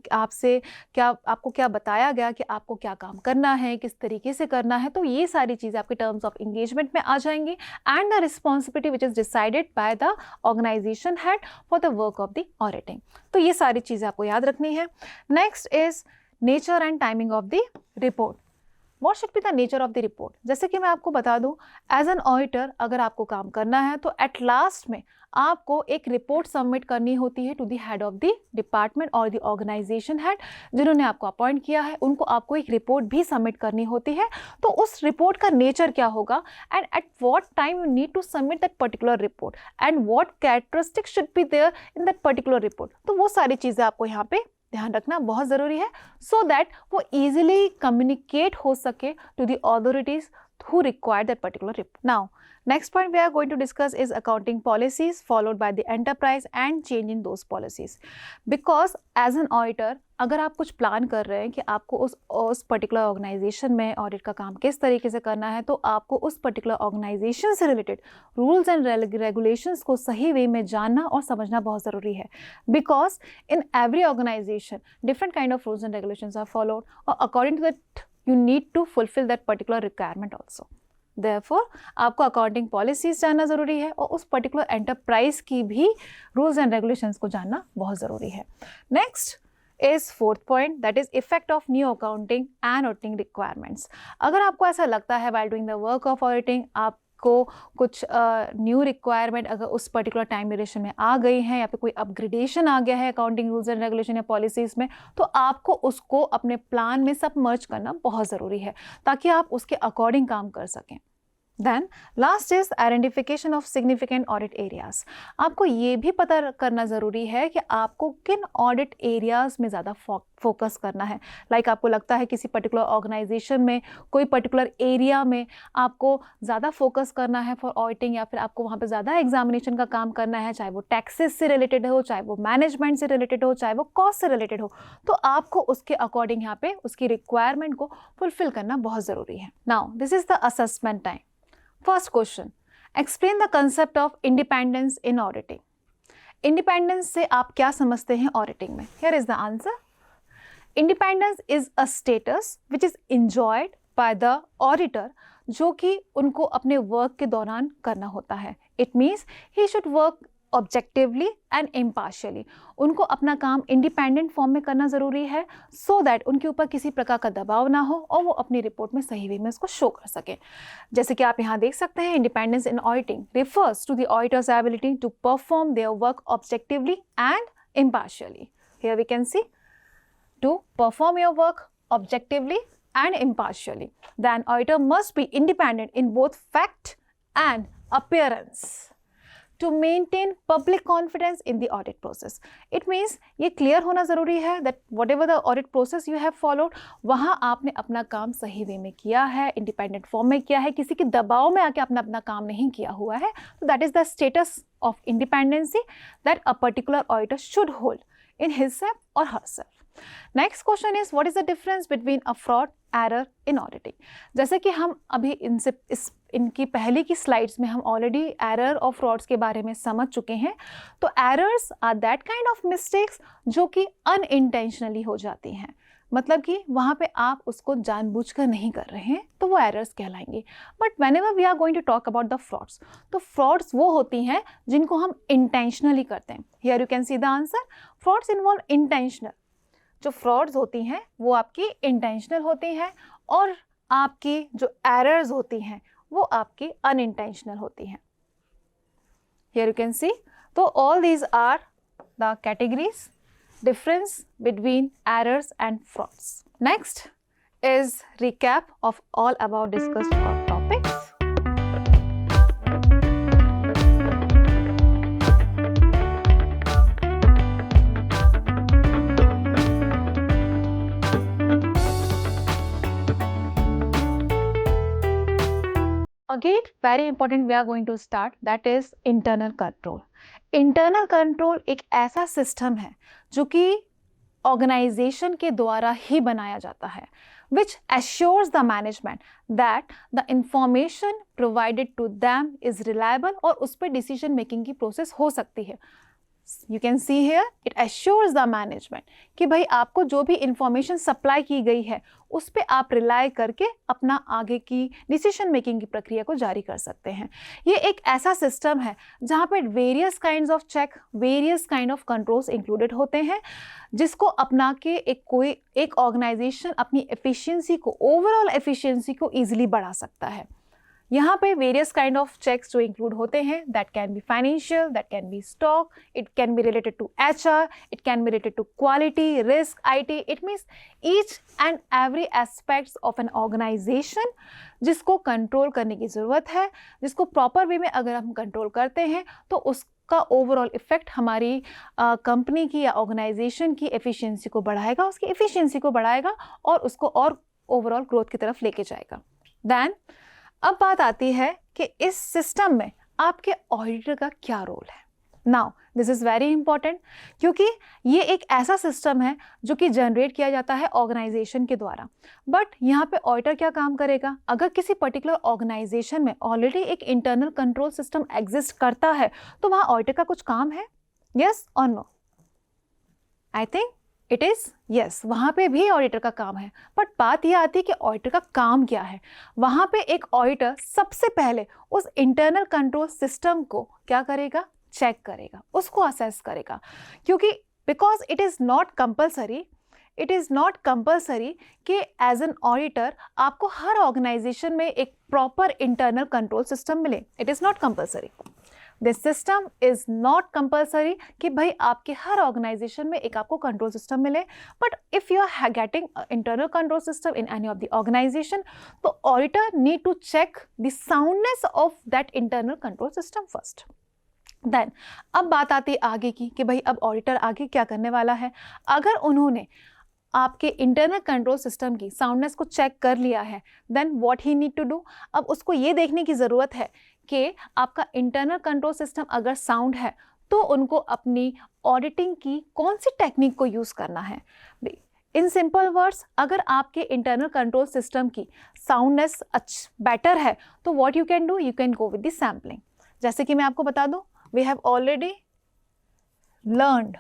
क्या आपको क्या बताया गया कि आपको क्या काम करना है, किस तरीके से करना है। तो ये सारी चीज़ें आपके टर्म्स ऑफ एंगेजमेंट में आ जाएंगी। And the responsibility which is decided by the organisation head for the work of the auditing. तो ये सारी चीज़ें आपको याद रखनी है। Next is nature and timing of the report. What should be the nature of the report? जैसे कि मैं आपको बता दूं, एज एन ऑडिटर अगर आपको काम करना है तो एट लास्ट में आपको एक रिपोर्ट सबमिट करनी होती है to the head of the department और द ऑर्गेनाइजेशन हेड जिन्होंने आपको अपॉइंट किया है, उनको आपको एक रिपोर्ट भी सबमिट करनी होती है। तो उस रिपोर्ट का नेचर क्या होगा and at what time you need to submit that particular report and what characteristics should be there in that particular report. तो वो सारी चीज़ें आपको यहाँ पे ध्यान रखना बहुत ज़रूरी है सो दैट वो ईजिली कम्युनिकेट हो सके to the authorities who require that particular report. Now, next point we are going to discuss is accounting policies followed by the enterprise and change in those policies. Because as an auditor, अगर आप कुछ plan कर रहे हैं कि आपको उस particular organisation में ऑडिट का काम किस तरीके से करना है, तो आपको उस पर्टिकुलर ऑर्गेनाइजेशन से रिलेटेड रूल्स एंड रेगुलेशंस को सही वे में जानना और समझना बहुत ज़रूरी है। Because in every organisation different kind of rules and regulations are followed और according to that you need to fulfill that particular requirement also. Therefore, आपको अकाउंटिंग पॉलिसीज जानना ज़रूरी है और उस पर्टिकुलर एंटरप्राइज की भी रूल्स एंड रेगुलेशंस को जानना बहुत ज़रूरी है। Next is fourth point, that is effect of new accounting and auditing requirements. अगर आपको ऐसा लगता है while doing the work of auditing आप को कुछ न्यू रिक्वायरमेंट अगर उस पर्टिकुलर टाइम ड्यूरेशन में आ गई है या फिर कोई अपग्रेडेशन आ गया है अकाउंटिंग रूल्स एंड रेगुलेशन या पॉलिसीज़ में, तो आपको उसको अपने प्लान में सब मर्ज करना बहुत ज़रूरी है ताकि आप उसके अकॉर्डिंग काम कर सकें। Then last is identification of significant audit areas. आपको ये भी पता करना ज़रूरी है कि आपको किन ऑडिट एरियाज में ज़्यादा फोकस करना है। लाइक आपको लगता है किसी पर्टिकुलर ऑर्गेनाइजेशन में कोई पर्टिकुलर एरिया में आपको ज़्यादा फोकस करना है फॉर ऑडिटिंग, या फिर आपको वहाँ पे ज़्यादा एग्जामिनेशन का काम करना है, चाहे वो टैक्सेस से रिलेटेड हो, चाहे वो मैनेजमेंट से रिलेटेड हो, चाहे वो कॉस्ट से रिलेटेड हो, तो आपको उसके अकॉर्डिंग यहाँ पे उसकी रिक्वायरमेंट को फुलफिल करना बहुत ज़रूरी है। Now this is the assessment time. First question, explain the concept of independence in auditing. Independence से आप क्या समझते हैं auditing में? Here is the answer. Independence is a status which is enjoyed by the auditor जो कि उनको अपने वर्क के दौरान करना होता है। It means he should work objectively and impartially. उनको अपना काम इंडिपेंडेंट फॉर्म में करना ज़रूरी है सो दैट उनके ऊपर किसी प्रकार का दबाव ना हो और वो अपनी रिपोर्ट में सही वे में उसको शो कर सकें। जैसे कि आप यहाँ देख सकते हैं, independence in auditing refers to the auditor's ability to perform their work objectively and impartially. Here we can see, to perform your work objectively and impartially. The auditor must be independent in both fact and appearance to maintain public confidence in the audit process. It means ये clear होना ज़रूरी है that whatever the audit process you have followed, वहाँ आपने अपना काम सही वे में किया है, independent form में किया है, किसी के दबाव में आके अपना काम नहीं किया हुआ है. So that is the status of independency that a particular auditor should hold in himself or herself. Next question is, what is the difference between a fraud, error in auditing? जैसे कि हम अभी इनकी पहले की स्लाइड्स में हम already error और फ्रॉड्स के बारे में समझ चुके हैं. तो errors are that kind of mistakes जो कि अनइंटेंशनली हो जाती हैं, मतलब कि वहाँ पे आप उसको जानबूझकर नहीं कर रहे हैं, तो वो एरर्स कहलाएंगे. But whenever we are going to talk about the frauds, तो फ्रॉड्स वो होती हैं जिनको हम इंटेंशनली करते हैं. Here you can see the answer. Frauds involve intentional. जो फ्रॉड्स होती हैं वो आपकी इंटेंशनल होती हैं और आपकी जो एरर्स होती हैं वो आपकी अनइंटेंशनल होती हैं. Here you can see. तो all these are the categories, difference between errors and frauds. Next is recap of all above discussed topics. Again, very important, we are going to start, that is internal control. Internal control एक ऐसा system है जो कि organisation के द्वारा ही बनाया जाता है, which assures the management that the information provided to them is reliable, और उस पर डिसीजन मेकिंग की प्रोसेस हो सकती है. You can see here, it assures the management कि भाई आपको जो भी इंफॉर्मेशन सप्लाई की गई है उस पर आप रिलाई करके अपना आगे की डिसीजन मेकिंग की प्रक्रिया को जारी कर सकते हैं. ये एक ऐसा सिस्टम है जहाँ पे various kinds of check, various kind of controls included होते हैं, जिसको अपना के एक ऑर्गेनाइजेशन अपनी एफिशिएंसी को, ओवरऑल एफिशिएंसी को ईजिली बढ़ा सकता है. यहाँ पे वेरियस काइंड ऑफ चेक्स जो इंक्लूड होते हैं, that can be financial, that can be stock, it can be related to HR, it can be related to quality, risk, IT. It means each and every aspects of an organisation जिसको control करने की ज़रूरत है, जिसको proper way में अगर हम control करते हैं तो उसका ओवरऑल इफेक्ट हमारी कंपनी की या ऑर्गेनाइजेशन की एफिशिएंसी को बढ़ाएगा, उसकी एफिशिएंसी को बढ़ाएगा और उसको और ओवरऑल ग्रोथ की तरफ लेके जाएगा. देन अब बात आती है कि इस सिस्टम में आपके ऑडिटर का क्या रोल है. Now this is very important, क्योंकि ये एक ऐसा सिस्टम है जो कि जनरेट किया जाता है ऑर्गेनाइजेशन के द्वारा. बट यहाँ पे ऑडिटर क्या काम करेगा? अगर किसी पर्टिकुलर ऑर्गेनाइजेशन में ऑलरेडी एक इंटरनल कंट्रोल सिस्टम एग्जिस्ट करता है तो वहाँ ऑडिटर का कुछ काम है? यस और no? I think it is yes, वहाँ पे भी ऑडिटर का काम है. बट बात यह आती है कि ऑडिटर का काम क्या है. वहाँ पे एक ऑडिटर सबसे पहले उस इंटरनल कंट्रोल सिस्टम को क्या करेगा? चेक करेगा, उसको असेस करेगा. क्योंकि because it is not compulsory कि एज एन ऑडिटर आपको हर ऑर्गेनाइजेशन में एक प्रॉपर इंटरनल कंट्रोल सिस्टम मिले. It is not compulsory. This system is not compulsory कि भाई आपके हर ऑर्गेनाइजेशन में एक आपको कंट्रोल सिस्टम मिले. But if you are getting internal control system in any of the organisation, तो auditor need to check the soundness of that internal control system first. Then अब बात आती है आगे की कि भाई अब ऑडिटर आगे क्या करने वाला है. अगर उन्होंने आपके इंटरनल कंट्रोल सिस्टम की साउंडनेस को चेक कर लिया है, then what he need to do. अब उसको ये देखने की ज़रूरत है कि आपका इंटरनल कंट्रोल सिस्टम अगर साउंड है तो उनको अपनी ऑडिटिंग की कौन सी टेक्निक को यूज़ करना है. इन सिंपल वर्ड्स, अगर आपके इंटरनल कंट्रोल सिस्टम की साउंडनेस बेटर है तो what you can do, you can go with the sampling. जैसे कि मैं आपको बता दूं, we have already learned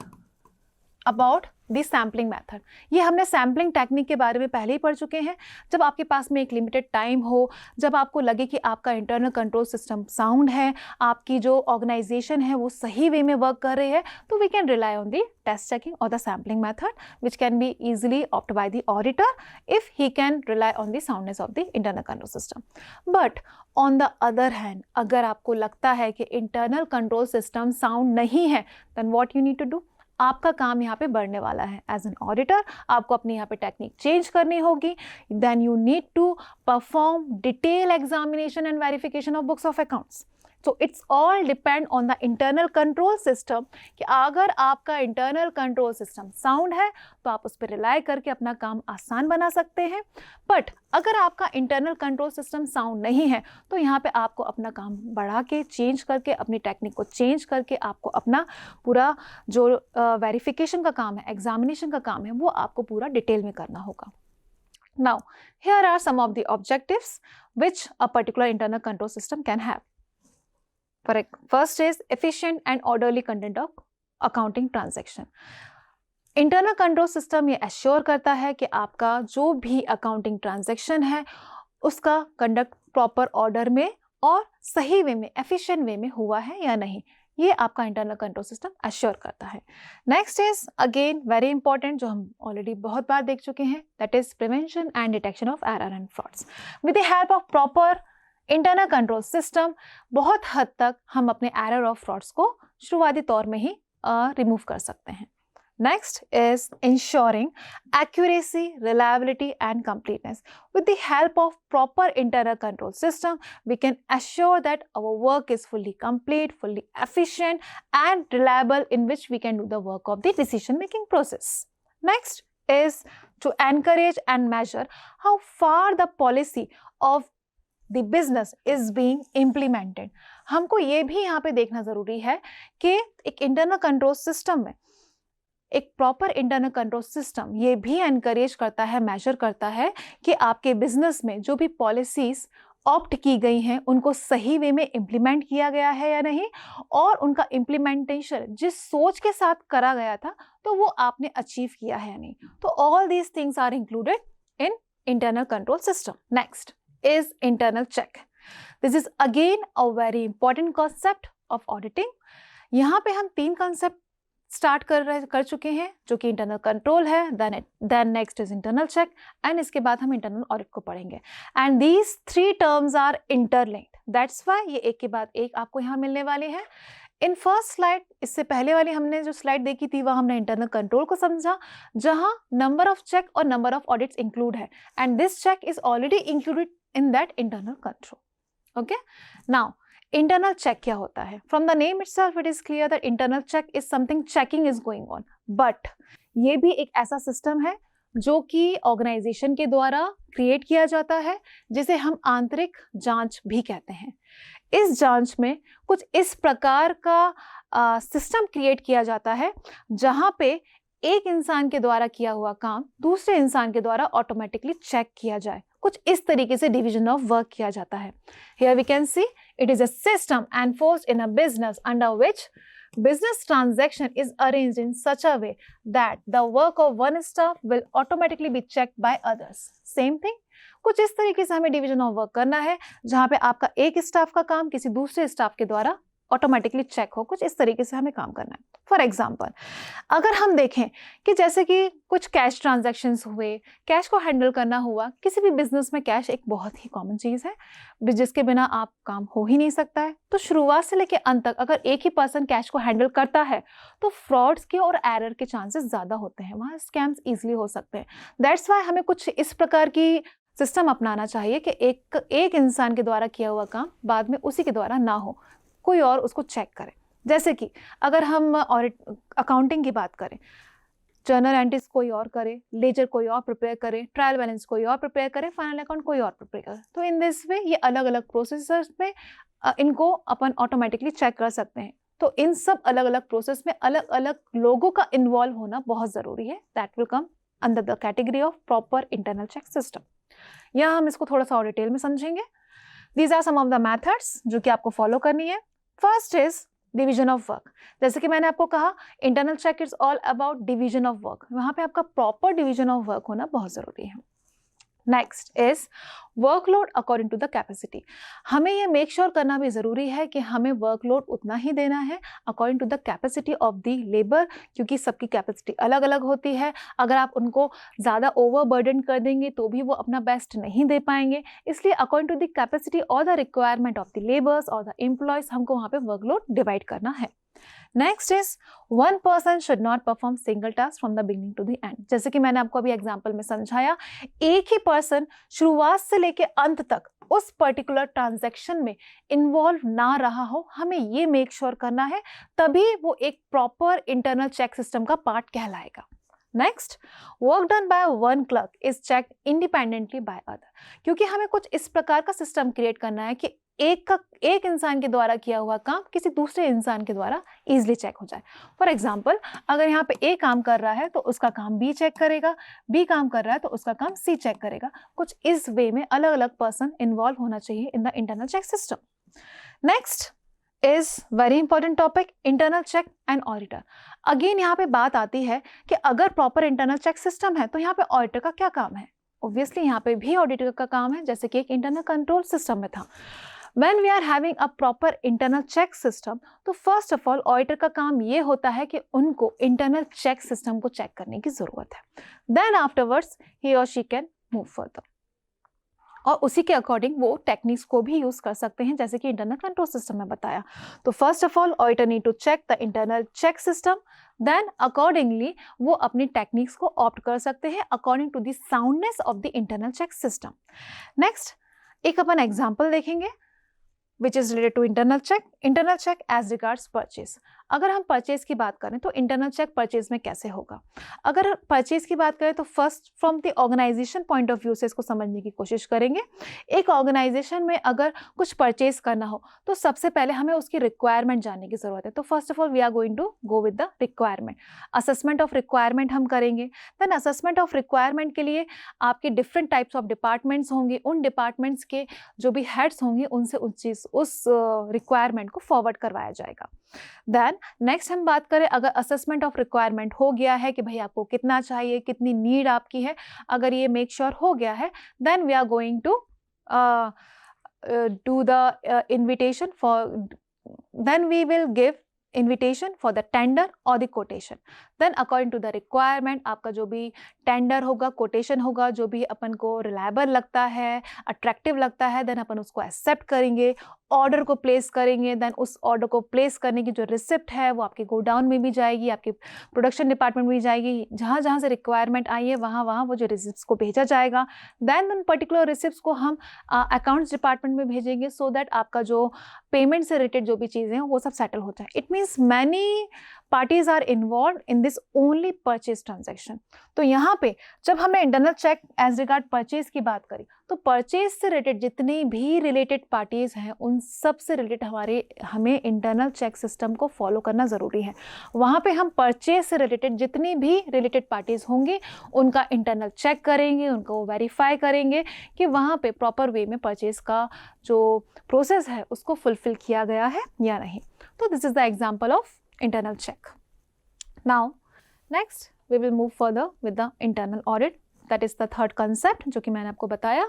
about the sampling method. ये हमने सैम्पलिंग टेक्निक के बारे में पहले ही पढ़ चुके हैं। जब आपके पास में एक लिमिटेड टाइम हो, जब आपको लगे कि आपका इंटरनल कंट्रोल सिस्टम साउंड है, आपकी जो ऑर्गेनाइजेशन है वो सही वे में वर्क कर रही है, तो we can rely on the test checking और the sampling method which can be easily opted by the auditor if he can rely on the soundness of the internal control system. But on the other hand, अगर आपको लगता है कि internal control system sound नहीं है, then what you need to do? आपका काम यहाँ पे बढ़ने वाला है। एज एन ऑडिटर आपको अपनी यहाँ पे टेक्निक चेंज करनी होगी। Then you need to perform detail examination and verification of books of accounts. So it's all depend on the internal control system कि अगर आपका इंटरनल कंट्रोल सिस्टम साउंड है तो आप उस पर रिलाई करके अपना काम आसान बना सकते हैं। बट अगर आपका इंटरनल कंट्रोल सिस्टम साउंड नहीं है तो यहाँ पे आपको अपना काम बढ़ा के चेंज करके, अपनी टेक्निक को चेंज करके आपको अपना पूरा जो वेरिफिकेशन का काम है, एग्जामिनेशन का काम है, वो आपको पूरा डिटेल में करना होगा। Now here are some of the objectives which a particular internal control system can have. First is efficient and orderly conduct of accounting transaction. Internal control system ये एश्योर करता है कि आपका जो भी अकाउंटिंग ट्रांजैक्शन है उसका कंडक्ट प्रॉपर ऑर्डर में और सही वे में, एफिशिएंट वे में हुआ है या नहीं, ये आपका इंटरनल कंट्रोल सिस्टम एश्योर करता है। Next is again very important, जो हम ऑलरेडी बहुत बार देख चुके हैं, that is prevention and detection of error and frauds. With the help of proper internal control system बहुत हद तक हम अपने एरर और फ्रॉड्स को शुरुआती तौर में ही रिमूव कर सकते हैं। Next is ensuring accuracy, reliability and completeness. With the help of proper internal control system, we can assure that our work is fully complete, fully efficient and reliable, in which we can do the work of the decision making process. Next is to encourage and measure how far the policy of the business is being implemented. हमको ये भी यहाँ पे देखना जरूरी है कि एक इंटरनल कंट्रोल सिस्टम में, एक प्रॉपर इंटरनल कंट्रोल सिस्टम ये भी एनकरेज करता है, मेजर करता है कि आपके बिजनेस में जो भी पॉलिसीज ऑप्ट की गई हैं उनको सही वे में इम्प्लीमेंट किया गया है या नहीं, और उनका इम्प्लीमेंटेशन जिस सोच के साथ करा गया था तो वो आपने अचीव किया है या नहीं। तो all these things are included in internal control system. Next is internal check. This is again a very important concept of auditing. यहाँ पे हम 3 concept start कर चुके हैं जो कि internal control है, then next is internal check and इसके बाद हम internal audit को पढ़ेंगे। And these 3 terms are interlinked. That's why ये एक के बाद एक आपको यहाँ मिलने वाले हैं। इन फर्स्ट स्लाइड, इससे पहले वाली हमने जो स्लाइड देखी थी वह हमने इंटरनल कंट्रोल को समझा, जहां नंबर ऑफ चेक और नंबर ऑफ ऑडिट्स इंक्लूड है, and this check is already included in that internal control. Okay, now internal check क्या होता है? From the name itself it is clear that internal check is something checking is going on, but ये भी एक ऐसा system है जो कि ऑर्गेनाइजेशन के द्वारा क्रिएट किया जाता है, जिसे हम आंतरिक जांच भी कहते हैं। इस जांच में कुछ इस प्रकार का सिस्टम क्रिएट किया जाता है जहां पे एक इंसान के द्वारा किया हुआ काम दूसरे इंसान के द्वारा ऑटोमेटिकली चेक किया जाए। कुछ इस तरीके से डिवीजन ऑफ वर्क किया जाता है। Here we can see it is a system enforced in a business under which business transaction is arranged in such a way that the work of one staff will automatically be checked by others. Same thing, कुछ इस तरीके से हमें division of work करना है जहां पे आपका एक स्टाफ का काम किसी दूसरे स्टाफ के द्वारा ऑटोमेटिकली चेक हो। कुछ इस तरीके से हमें काम करना है। फॉर एग्जाम्पल, अगर हम देखें कि जैसे कि कुछ कैश ट्रांजैक्शंस हुए, कैश को हैंडल करना हुआ, किसी भी बिजनेस में कैश एक बहुत ही कॉमन चीज़ है जिसके बिना आप काम हो ही नहीं सकता है। तो शुरुआत से लेकर अंत तक अगर एक ही पर्सन कैश को हैंडल करता है तो फ्रॉड्स के और एरर के चांसेस ज़्यादा होते हैं, वहाँ स्कैम्स ईजिली हो सकते हैं। दैट्स वाई हमें कुछ इस प्रकार की सिस्टम अपनाना चाहिए कि एक इंसान के द्वारा किया हुआ काम बाद में उसी के द्वारा ना हो, कोई और उसको चेक करे। जैसे कि अगर हम ऑडिट अकाउंटिंग की बात करें, जर्नल एंट्रीज कोई और करे, लेजर कोई और प्रिपेयर करे, ट्रायल बैलेंस कोई और प्रिपेयर करे, फाइनल अकाउंट कोई और प्रिपेयर करे। तो इन दिस वे ये अलग अलग प्रोसेसर्स में इनको अपन ऑटोमेटिकली चेक कर सकते हैं। तो इन सब अलग अलग प्रोसेस में अलग अलग लोगों का इन्वॉल्व होना बहुत ज़रूरी है। That will come under the category of proper internal check system. यहाँ हम इसको थोड़ा सा और डिटेल में समझेंगे। These are some of the methods जो कि आपको फॉलो करनी है। First is division of work. जैसे कि मैंने आपको कहा internal check is all about division of work, वहाँ पे आपका प्रॉपर डिवीजन ऑफ वर्क होना बहुत ज़रूरी है। Next is workload according to the capacity. हमें ये मेक श्योर करना भी ज़रूरी है कि हमें वर्कलोड उतना ही देना है according to the capacity of the labour, क्योंकि सबकी कैपेसिटी अलग अलग होती है। अगर आप उनको ज़्यादा ओवरबर्डन कर देंगे तो भी वो अपना बेस्ट नहीं दे पाएंगे, इसलिए अकॉर्डिंग टू द कैपेसिटी और the requirement of the labours और द एम्प्लॉयज़ हमको वहाँ पे वर्कलोड डिवाइड करना है। Next is one person should not perform single task from the beginning to the end. जैसे कि मैंने आपको अभी एग्जांपल में समझाया, एक ही पर्सन शुरुआत से लेके अंत तक उस पर्टिकुलर ट्रांजैक्शन में इन्वॉल्व ना रहा हो, हमें ये मेक श्योर करना है, तभी वो एक प्रॉपर इंटरनल चेक सिस्टम का पार्ट कहलाएगा। Next, work done by one clerk is check independently by other. क्योंकि हमें कुछ इस प्रकार का सिस्टम क्रिएट करना है कि एक इंसान के द्वारा किया हुआ काम किसी दूसरे इंसान के द्वारा इजीली चेक हो जाए। फॉर एग्जांपल, अगर यहाँ पे ए काम कर रहा है तो उसका काम बी चेक करेगा, बी काम कर रहा है तो उसका काम सी चेक करेगा। कुछ इस वे में अलग अलग पर्सन इन्वॉल्व होना चाहिए in the internal check system. Next is very important topic, internal check and auditor. Again यहाँ पे बात आती है कि अगर प्रॉपर इंटरनल चेक सिस्टम है तो यहाँ पे ऑडिटर का क्या काम है। ऑब्वियसली यहाँ पे भी ऑडिटर का काम है, जैसे कि एक इंटरनल कंट्रोल सिस्टम में था। When we are having a proper internal check system, तो फर्स्ट ऑफ ऑल ऑडिटर का काम ये होता है कि उनको इंटरनल चेक सिस्टम को चेक करने की जरूरत है। देन आफ्टरवर्ड्स ही और शी कैन मूव फर्दर, और उसी के अकॉर्डिंग वो टेक्निक्स को भी यूज कर सकते हैं, जैसे कि इंटरनल कंट्रोल सिस्टम में बताया। तो first of all auditor need to check the internal check system, then accordingly वो अपनी टेक्निक्स को ऑप्ट कर सकते हैं according to the soundness of the internal check system. Next, एक अपन एग्जाम्पल देखेंगे which is related to internal check as regards purchase। अगर हम परचेज की बात करें तो इंटरनल चेक परचेज में कैसे होगा। अगर परचेज की बात करें तो first from the organisation point of view से इसको समझने की कोशिश करेंगे। एक ऑर्गेनाइजेशन में अगर कुछ परचेज करना हो तो सबसे पहले हमें उसकी रिक्वायरमेंट जानने की जरूरत है। तो first of all we are going to go with the requirement, assessment of requirement हम करेंगे। देन असेसमेंट ऑफ रिक्वायरमेंट के लिए आपके डिफरेंट टाइप्स ऑफ डिपार्टमेंट्स होंगे, उन डिपार्टमेंट्स के जो भी हेड्स होंगे उनसे उस रिक्वायरमेंट को फॉरवर्ड करवाया जाएगा। देन नेक्स्ट हम बात करें, अगर असेसमेंट ऑफ रिक्वायरमेंट हो गया है कि भाई आपको कितना चाहिए, कितनी नीड आपकी है, अगर ये मेक श्योर हो गया है, then we are going to do the invitation for, then we will give invitation for the tender or the quotation। then according to the requirement आपका जो भी टेंडर होगा, कोटेशन होगा, जो भी अपन को रिलायबल लगता है, अट्रैक्टिव लगता है, देन अपन उसको एक्सेप्ट करेंगे, ऑर्डर को प्लेस करेंगे। देन उस ऑर्डर को प्लेस करने की जो रिसिप्ट है वो आपके गोडाउन में भी जाएगी, आपके प्रोडक्शन डिपार्टमेंट में भी जाएगी, जहाँ जहाँ से रिक्वायरमेंट आई है वहाँ वहाँ वो जो रिसिप्ट को भेजा जाएगा। देन उन पर्टिकुलर रिसिप्ट को हम अकाउंट्स डिपार्टमेंट में भेजेंगे, सो दैट आपका जो पेमेंट से रिलेटेड जो भी चीज़ें हैं वो सब सेटल हो जाए। It means many parties are involve in this only purchase transaction. तो यहाँ पे जब हमने internal check as regard purchase की बात करी तो परचेज से रिलेटेड जितनी भी रिलेटेड पार्टीज हैं उन सब से रिलेटेड हमें इंटरनल चेक सिस्टम को फॉलो करना ज़रूरी है। वहाँ पे हम परचेज से रिलेटेड जितनी भी रिलेटेड पार्टीज होंगी उनका इंटरनल चेक करेंगे, उनको वेरीफाई करेंगे कि वहाँ पे प्रॉपर वे में परचेज का जो प्रोसेस है उसको फुलफिल किया गया है या नहीं। तो this is the example of internal check. Now next we will move further with the internal audit, that is the third concept जो कि मैंने आपको बताया।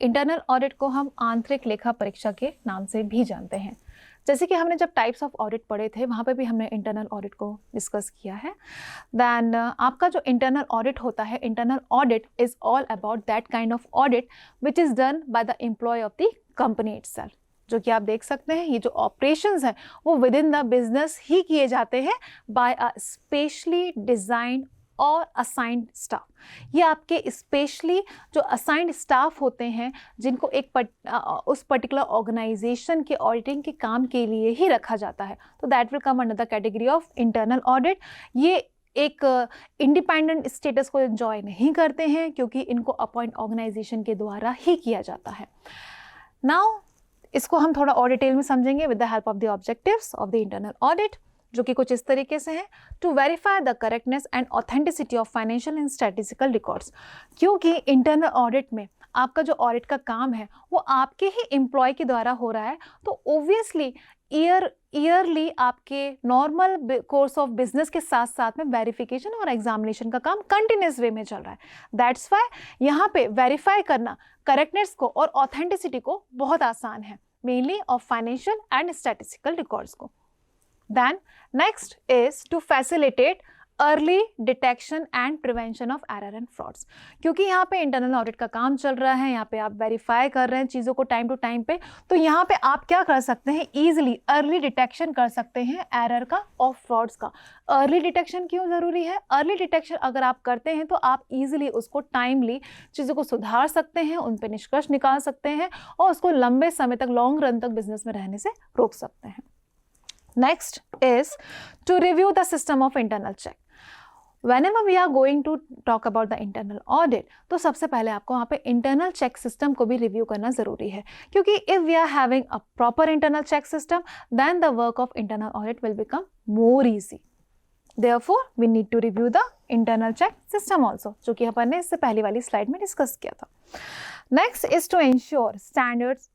इंटरनल ऑडिट को हम आंतरिक लेखा परीक्षा के नाम से भी जानते हैं। जैसे कि हमने जब टाइप्स ऑफ ऑडिट पढ़े थे वहाँ पे भी हमने इंटरनल ऑडिट को डिस्कस किया है। देन आपका जो इंटरनल ऑडिट होता है, internal audit is all about that kind of audit which is done by the employ of the company itself. जो कि आप देख सकते हैं ये जो ऑपरेशंस हैं वो विद इन द बिजनेस ही किए जाते हैं बाय अ स्पेशली डिजाइंड और असाइंड स्टाफ। ये आपके स्पेशली जो असाइंड स्टाफ होते हैं जिनको उस पर्टिकुलर ऑर्गेनाइजेशन के ऑडिटिंग के काम के लिए ही रखा जाता है, तो that will come under the category of internal audit. ये एक इंडिपेंडेंट स्टेटस को एंजॉय नहीं करते हैं क्योंकि इनको अपॉइंट ऑर्गेनाइजेशन के द्वारा ही किया जाता है। नाउ इसको हम थोड़ा और डिटेल में समझेंगे with the help of the objectives of the internal audit, जो कि कुछ इस तरीके से हैं। To verify the correctness and authenticity of financial and statistical records. क्योंकि इंटरनल ऑडिट में आपका जो ऑडिट का काम है वो आपके ही एम्प्लॉय के द्वारा हो रहा है, तो ओब्वियसली ईयर ईयरली आपके नॉर्मल कोर्स ऑफ बिजनेस के साथ साथ में वेरिफिकेशन और एग्जामिनेशन का काम कंटिन्यूस वे में चल रहा है. दैट्स वाई यहाँ पे वेरीफाई करना करेक्टनेस को और ऑथेंटिसिटी को बहुत आसान है, mainly of financial and statistical records को. Then next is to facilitate early detection and prevention of error and frauds. क्योंकि यहाँ पे इंटरनल ऑडिट का काम चल रहा है, यहाँ पे आप वेरीफाई कर रहे हैं चीज़ों को टाइम टू टाइम पे, तो यहाँ पे आप क्या कर सकते हैं, ईजिली अर्ली डिटेक्शन कर सकते हैं एरर का और फ्रॉड्स का. अर्ली डिटेक्शन क्यों ज़रूरी है? अर्ली डिटेक्शन अगर आप करते हैं तो आप ईजिली उसको टाइमली चीज़ों को सुधार सकते हैं, उन पर निष्कर्ष निकाल सकते हैं और उसको लंबे समय तक, लॉन्ग रन तक बिजनेस में रहने से रोक सकते हैं. Next is to review the system of internal check. Whenever we are going to talk about the internal audit, तो सबसे पहले आपको वहाँ पे internal check system को भी review करना ज़रूरी है, क्योंकि if we are having a proper internal check system, then the work of internal audit will become more easy. Therefore, we need to review the internal check system also, जो कि अपन ने इससे पहली वाली स्लाइड में डिस्कस किया था. Next is to ensure standards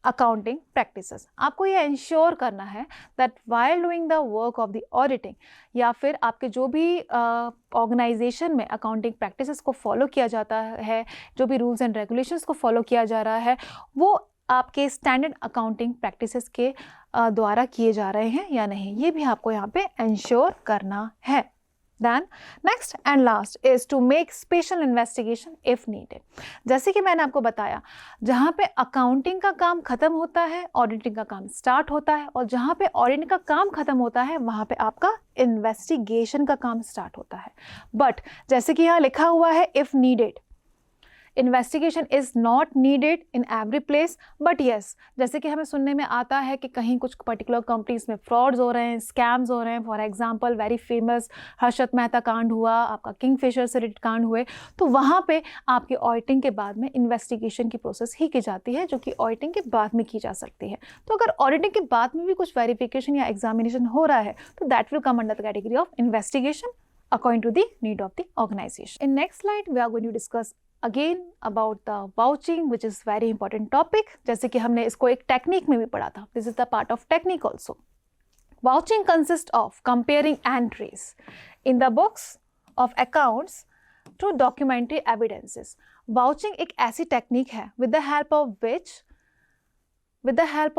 accounting practices. आपको ये इंश्योर करना है that while doing the work of the auditing, या फिर आपके जो भी ऑर्गेनाइजेशन में अकाउंटिंग प्रैक्टिसेस को फॉलो किया जाता है, जो भी रूल्स एंड रेगुलेशंस को फॉलो किया जा रहा है, वो आपके स्टैंडर्ड अकाउंटिंग प्रैक्टिसेस के द्वारा किए जा रहे हैं या नहीं, ये भी आपको यहाँ पे इंश्योर करना है. Then next and last is to make special investigation if needed. जैसे कि मैंने आपको बताया, जहाँ पे अकाउंटिंग का काम खत्म होता है, ऑडिटिंग का काम स्टार्ट होता है, और जहाँ पे ऑडिटिंग का काम खत्म होता है, वहाँ पे आपका इन्वेस्टिगेशन का काम स्टार्ट होता है. बट जैसे कि यहाँ लिखा हुआ है if needed, investigation is not needed in every place, but yes, जैसे कि हमें सुनने में आता है कि कहीं कुछ पर्टिकुलर कंपनीज में फ्रॉड्स हो रहे हैं, स्कैम्स हो रहे हैं. For example very famous Harshad Mehta कांड हुआ, आपका किंगफिशर से रिलेटेड कांड हुए, तो वहाँ पे आपकी ऑडिटिंग के बाद में इन्वेस्टिगेशन की प्रोसेस ही की जाती है, जो कि ऑडिटिंग के बाद में की जा सकती है. तो अगर ऑडिटिंग के बाद में भी कुछ वेरिफिकेशन या एग्जामिनेशन हो रहा है, तो that will come under the category of investigation according to the need of the organization. In next slide, we are going to discuss again about the vouching, which is very important topic. जैसे कि हमने इसको एक technique में भी पढ़ा था. This is the part of technique also. Vouching consists of comparing entries in the books of accounts to documentary evidences. Vouching एक ऐसी टेक्निक है with the help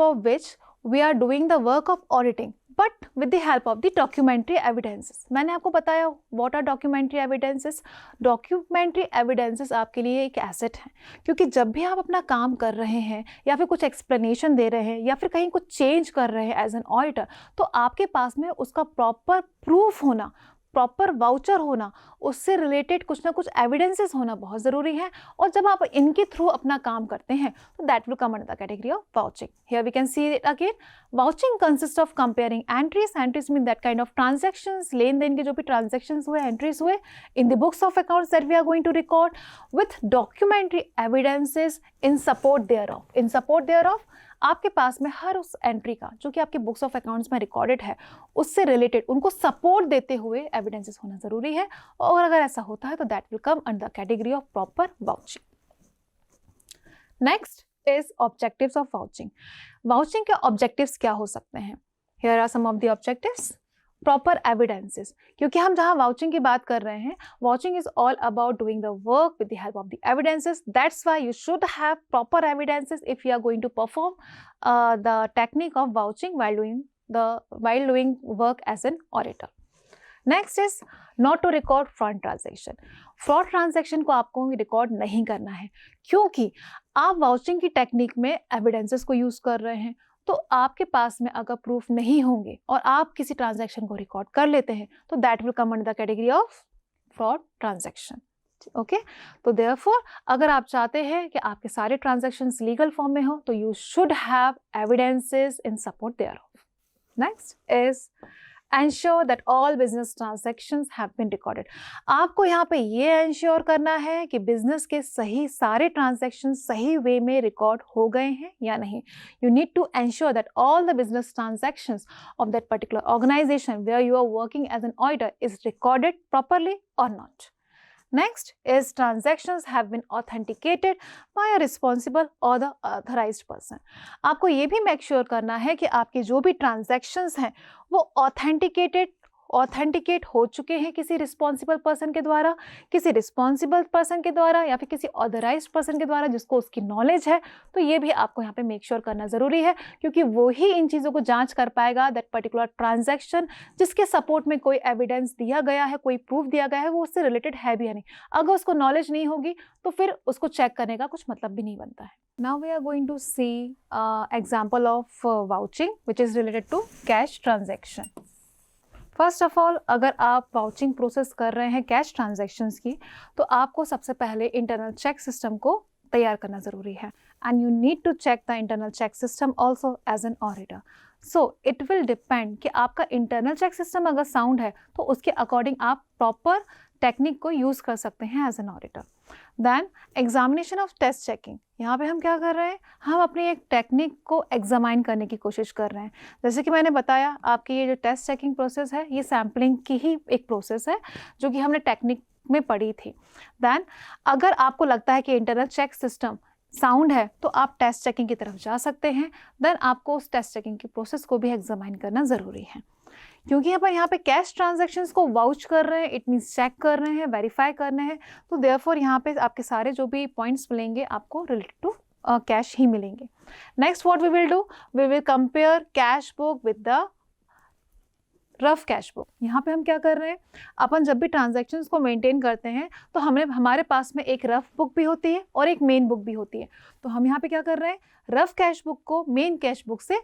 of which we are doing the work of auditing, but with the help of the documentary evidences. मैंने आपको बताया what are documentary evidences. Documentary evidences आपके लिए एक asset है, क्योंकि जब भी आप अपना काम कर रहे हैं या फिर कुछ एक्सप्लेनेशन दे रहे हैं या फिर कहीं कुछ चेंज कर रहे हैं एज एन ऑडिटर, तो आपके पास में उसका प्रॉपर प्रूफ होना, प्रॉपर वाउचर होना, उससे रिलेटेड कुछ ना कुछ एविडेंसेस होना बहुत ज़रूरी है. और जब आप इनके थ्रू अपना काम करते हैं, तो that will come under the category of vouching. Here we can see it again. Vouching consist of comparing entries. Entries mean that kind of transactions, लेन देन के जो भी ट्रांजेक्शंस हुए, एंट्रीज हुए in the books of accounts that we are going to record with documentary evidences in support thereof. In support thereof आपके पास में हर उस एंट्री का जो कि आपके बुक्स ऑफ अकाउंट्स में रिकॉर्डेड है, उससे रिलेटेड उनको सपोर्ट देते हुए एविडेंसेस होना ज़रूरी है. और अगर ऐसा होता है तो that will come under the category of proper vouching. Next is objectives of vouching. Vouching के ऑब्जेक्टिव्स क्या हो सकते हैं? Here are some of the objectives. Proper evidences, क्योंकि हम जहाँ वाउचिंग की बात कर रहे हैं, vouching is all about doing the work with the help of the evidences. That's why you should have proper evidences if you are going to perform the technique of vouching while doing work as an auditor. Next is not to record fraud transaction. Fraud transaction को आपको record नहीं करना है, क्योंकि आप vouching की technique में evidences को यूज कर रहे हैं. तो आपके पास में अगर प्रूफ नहीं होंगे और आप किसी ट्रांजैक्शन को रिकॉर्ड कर लेते हैं, तो that will come under the category of fraud transaction. Okay, तो देयरफॉर अगर आप चाहते हैं कि आपके सारे ट्रांजैक्शंस लीगल फॉर्म में हो, तो you should have evidences in support thereof. Next is ensure that all business transactions have been recorded. आपको यहाँ पे ये ensure करना है कि बिजनेस के सही सारे transactions सही वे में रिकॉर्ड हो गए हैं या नहीं. You need to ensure that all the business transactions of that particular organization where you are working as an auditor is recorded properly or not. Next is transactions have been authenticated by a responsible or the authorized person. आपको ये भी make sure करना है कि आपके जो भी transactions हैं वो ऑथेंटिकेट हो चुके हैं किसी रिस्पॉन्सिबल पर्सन के द्वारा, या फिर किसी ऑथराइज्ड पर्सन के द्वारा जिसको उसकी नॉलेज है। तो ये भी आपको यहाँ पे मेक श्योर करना ज़रूरी है, क्योंकि वो ही इन चीज़ों को जांच कर पाएगा दैट पर्टिकुलर ट्रांजैक्शन जिसके सपोर्ट में कोई एविडेंस दिया गया है, कोई प्रूफ दिया गया है, वो उससे रिलेटेड है भी या नहीं। अगर उसको नॉलेज नहीं होगी तो फिर उसको चेक करने का कुछ मतलब भी नहीं बनता है। Now we are going to see example of vouching which is related to cash transaction. First of all, अगर आप वाउचिंग प्रोसेस कर रहे हैं कैश ट्रांजैक्शंस की, तो आपको सबसे पहले इंटरनल चेक सिस्टम को तैयार करना ज़रूरी है, and you need to check the internal check system also as an auditor. So it will depend कि आपका इंटरनल चेक सिस्टम अगर साउंड है तो उसके अकॉर्डिंग आप प्रॉपर टेक्निक को यूज़ कर सकते हैं as an auditor. Then examination of test checking, यहाँ पे हम क्या कर रहे हैं, हम अपनी एक टेक्निक को एग्जामाइन करने की कोशिश कर रहे हैं। जैसे कि मैंने बताया, आपकी ये जो टेस्ट चेकिंग प्रोसेस है ये सैम्पलिंग की ही एक प्रोसेस है जो कि हमने टेक्निक में पढ़ी थी। देन अगर आपको लगता है कि इंटरनल चेक सिस्टम साउंड है तो आप टेस्ट चेकिंग की तरफ जा सकते हैं। देन आपको उस टेस्ट चेकिंग की प्रोसेस को भी एग्जामाइन करना ज़रूरी है, क्योंकि अपन यहाँ पे कैश ट्रांजैक्शंस को वाउच कर रहे हैं, इट मीन्स चेक कर रहे हैं, वेरीफाई करने हैं। तो देयरफॉर यहाँ पे आपके सारे जो भी पॉइंट्स मिलेंगे आपको रिलेटेड टू कैश ही मिलेंगे। Next what we will do, we will compare cash book with the rough cash book. यहाँ पे हम क्या कर रहे हैं, अपन जब भी ट्रांजैक्शंस को मेंटेन करते हैं तो हमारे पास में एक रफ बुक भी होती है और एक मेन बुक भी होती है। तो हम यहाँ पे क्या कर रहे हैं, रफ कैश बुक को मेन कैश बुक से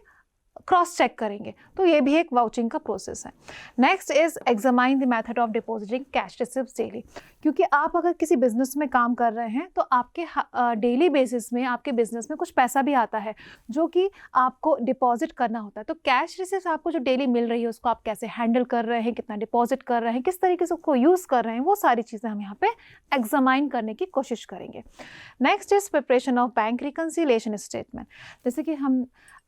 क्रॉस चेक करेंगे। तो ये भी एक वाउचिंग का प्रोसेस है। Next is examine the method of depositing cash receipts daily, क्योंकि आप अगर किसी बिजनेस में काम कर रहे हैं तो आपके डेली बेसिस में आपके बिजनेस में कुछ पैसा भी आता है जो कि आपको डिपॉजिट करना होता है। तो कैश रिसिप्ट्स आपको जो डेली मिल रही है उसको आप कैसे हैंडल कर रहे हैं, कितना डिपॉजिट कर रहे हैं, किस तरीके से उसको यूज़ कर रहे हैं, वो सारी चीज़ें हम यहाँ पे एग्जामाइन करने की कोशिश करेंगे। Next is preparation of bank reconciliation statement. जैसे कि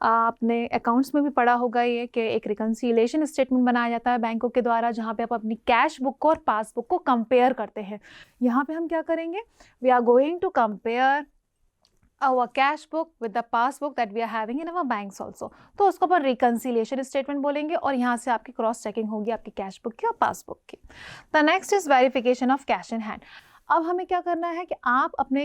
आपने अकाउंट्स में भी पढ़ा होगा ये कि एक रिकन्सिलिएशन स्टेटमेंट बनाया जाता है बैंकों के द्वारा, जहाँ पे आप अपनी कैश बुक को और पासबुक को कंपेयर करते हैं। यहाँ पे हम क्या करेंगे, we are going to compare our cash book with the passbook that we are having in our banks also। तो उसको अपन रिकन्सिलिएशन स्टेटमेंट बोलेंगे और यहाँ से आपकी क्रॉस चेकिंग होगी आपकी कैश बुक की और पासबुक की। The next is verification of cash in hand. अब हमें क्या करना है कि आप अपने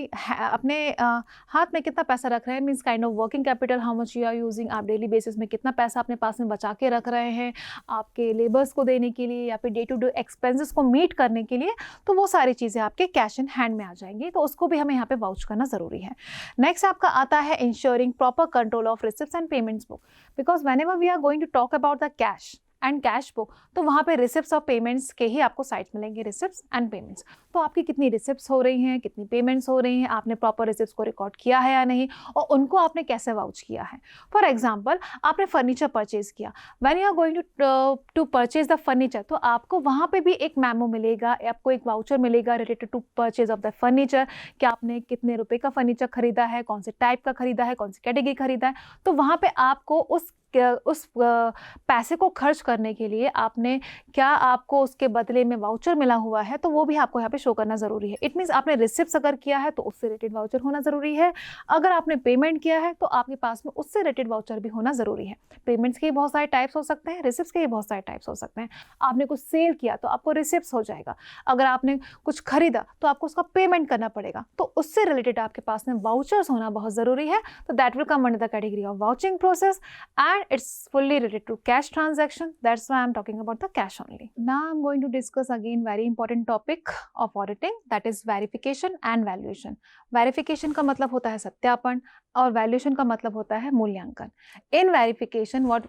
हाथ में कितना पैसा रख रहे हैं, means kind of working capital, how much you are using, आप डेली बेसिस में कितना पैसा अपने पास में बचा के रख रहे हैं आपके लेबर्स को देने के लिए या फिर डे टू डे एक्सपेंसेस को मीट करने के लिए। तो वो सारी चीज़ें आपके कैश इन हैंड में आ जाएंगी, तो उसको भी हमें यहाँ पे वाउच करना ज़रूरी है। नेक्स्ट आपका आता है ensuring proper control of receipts and payments book, because whenever we are going to talk about the cash and cash book, तो वहाँ पे रिसिप्ट्स और पेमेंट्स के ही आपको साइट मिलेंगे, रिसिप्ट्स एंड पेमेंट्स। तो आपकी कितनी रिसिप्ट्स हो रही हैं, कितनी पेमेंट्स हो रही हैं, आपने प्रॉपर रिसिप्ट्स को रिकॉर्ड किया है या नहीं, और उनको आपने कैसे वाउच किया है। फॉर एग्जाम्पल, आपने फर्नीचर परचेज किया, when you are going to purchase the furniture, तो आपको वहाँ पे भी एक मेमो मिलेगा, आपको एक वाउचर मिलेगा related to purchase of the furniture, कि आपने कितने रुपए का फर्नीचर खरीदा है, कौन से टाइप का खरीदा है, कौन सी कैटेगरी खरीदा है। तो वहाँ पे आपको उस पैसे को खर्च करने के लिए आपने क्या आपको उसके बदले में वाउचर मिला हुआ है, तो वो भी आपको यहाँ पे शो करना ज़रूरी है। इट मीन्स आपने रिसिप्ट्स अगर किया है तो उससे रिलेटेड वाउचर होना ज़रूरी है, अगर आपने पेमेंट किया है तो आपके पास में उससे रिलेटेड वाउचर भी होना ज़रूरी है। पेमेंट्स के बहुत सारे टाइप्स हो सकते हैं, रिसिप्ट्स के बहुत सारे टाइप्स हो सकते हैं। आपने कुछ सेल किया तो आपको रिसिप्ट्स हो जाएगा, अगर आपने कुछ खरीदा तो आपको उसका पेमेंट करना पड़ेगा, तो उससे रिलेटेड आपके पास में वाउचर्स होना बहुत ज़रूरी है। तो that will come under the category of vouching process and it's fully related to cash transaction. That's why I'm talking about the cash only. Now I'm going to discuss again very important topic of auditing, that is verification and valuation. Verification का मतलब होता है सत्यापन और valuation का मतलब होता है मूल्यांकन। In verification, what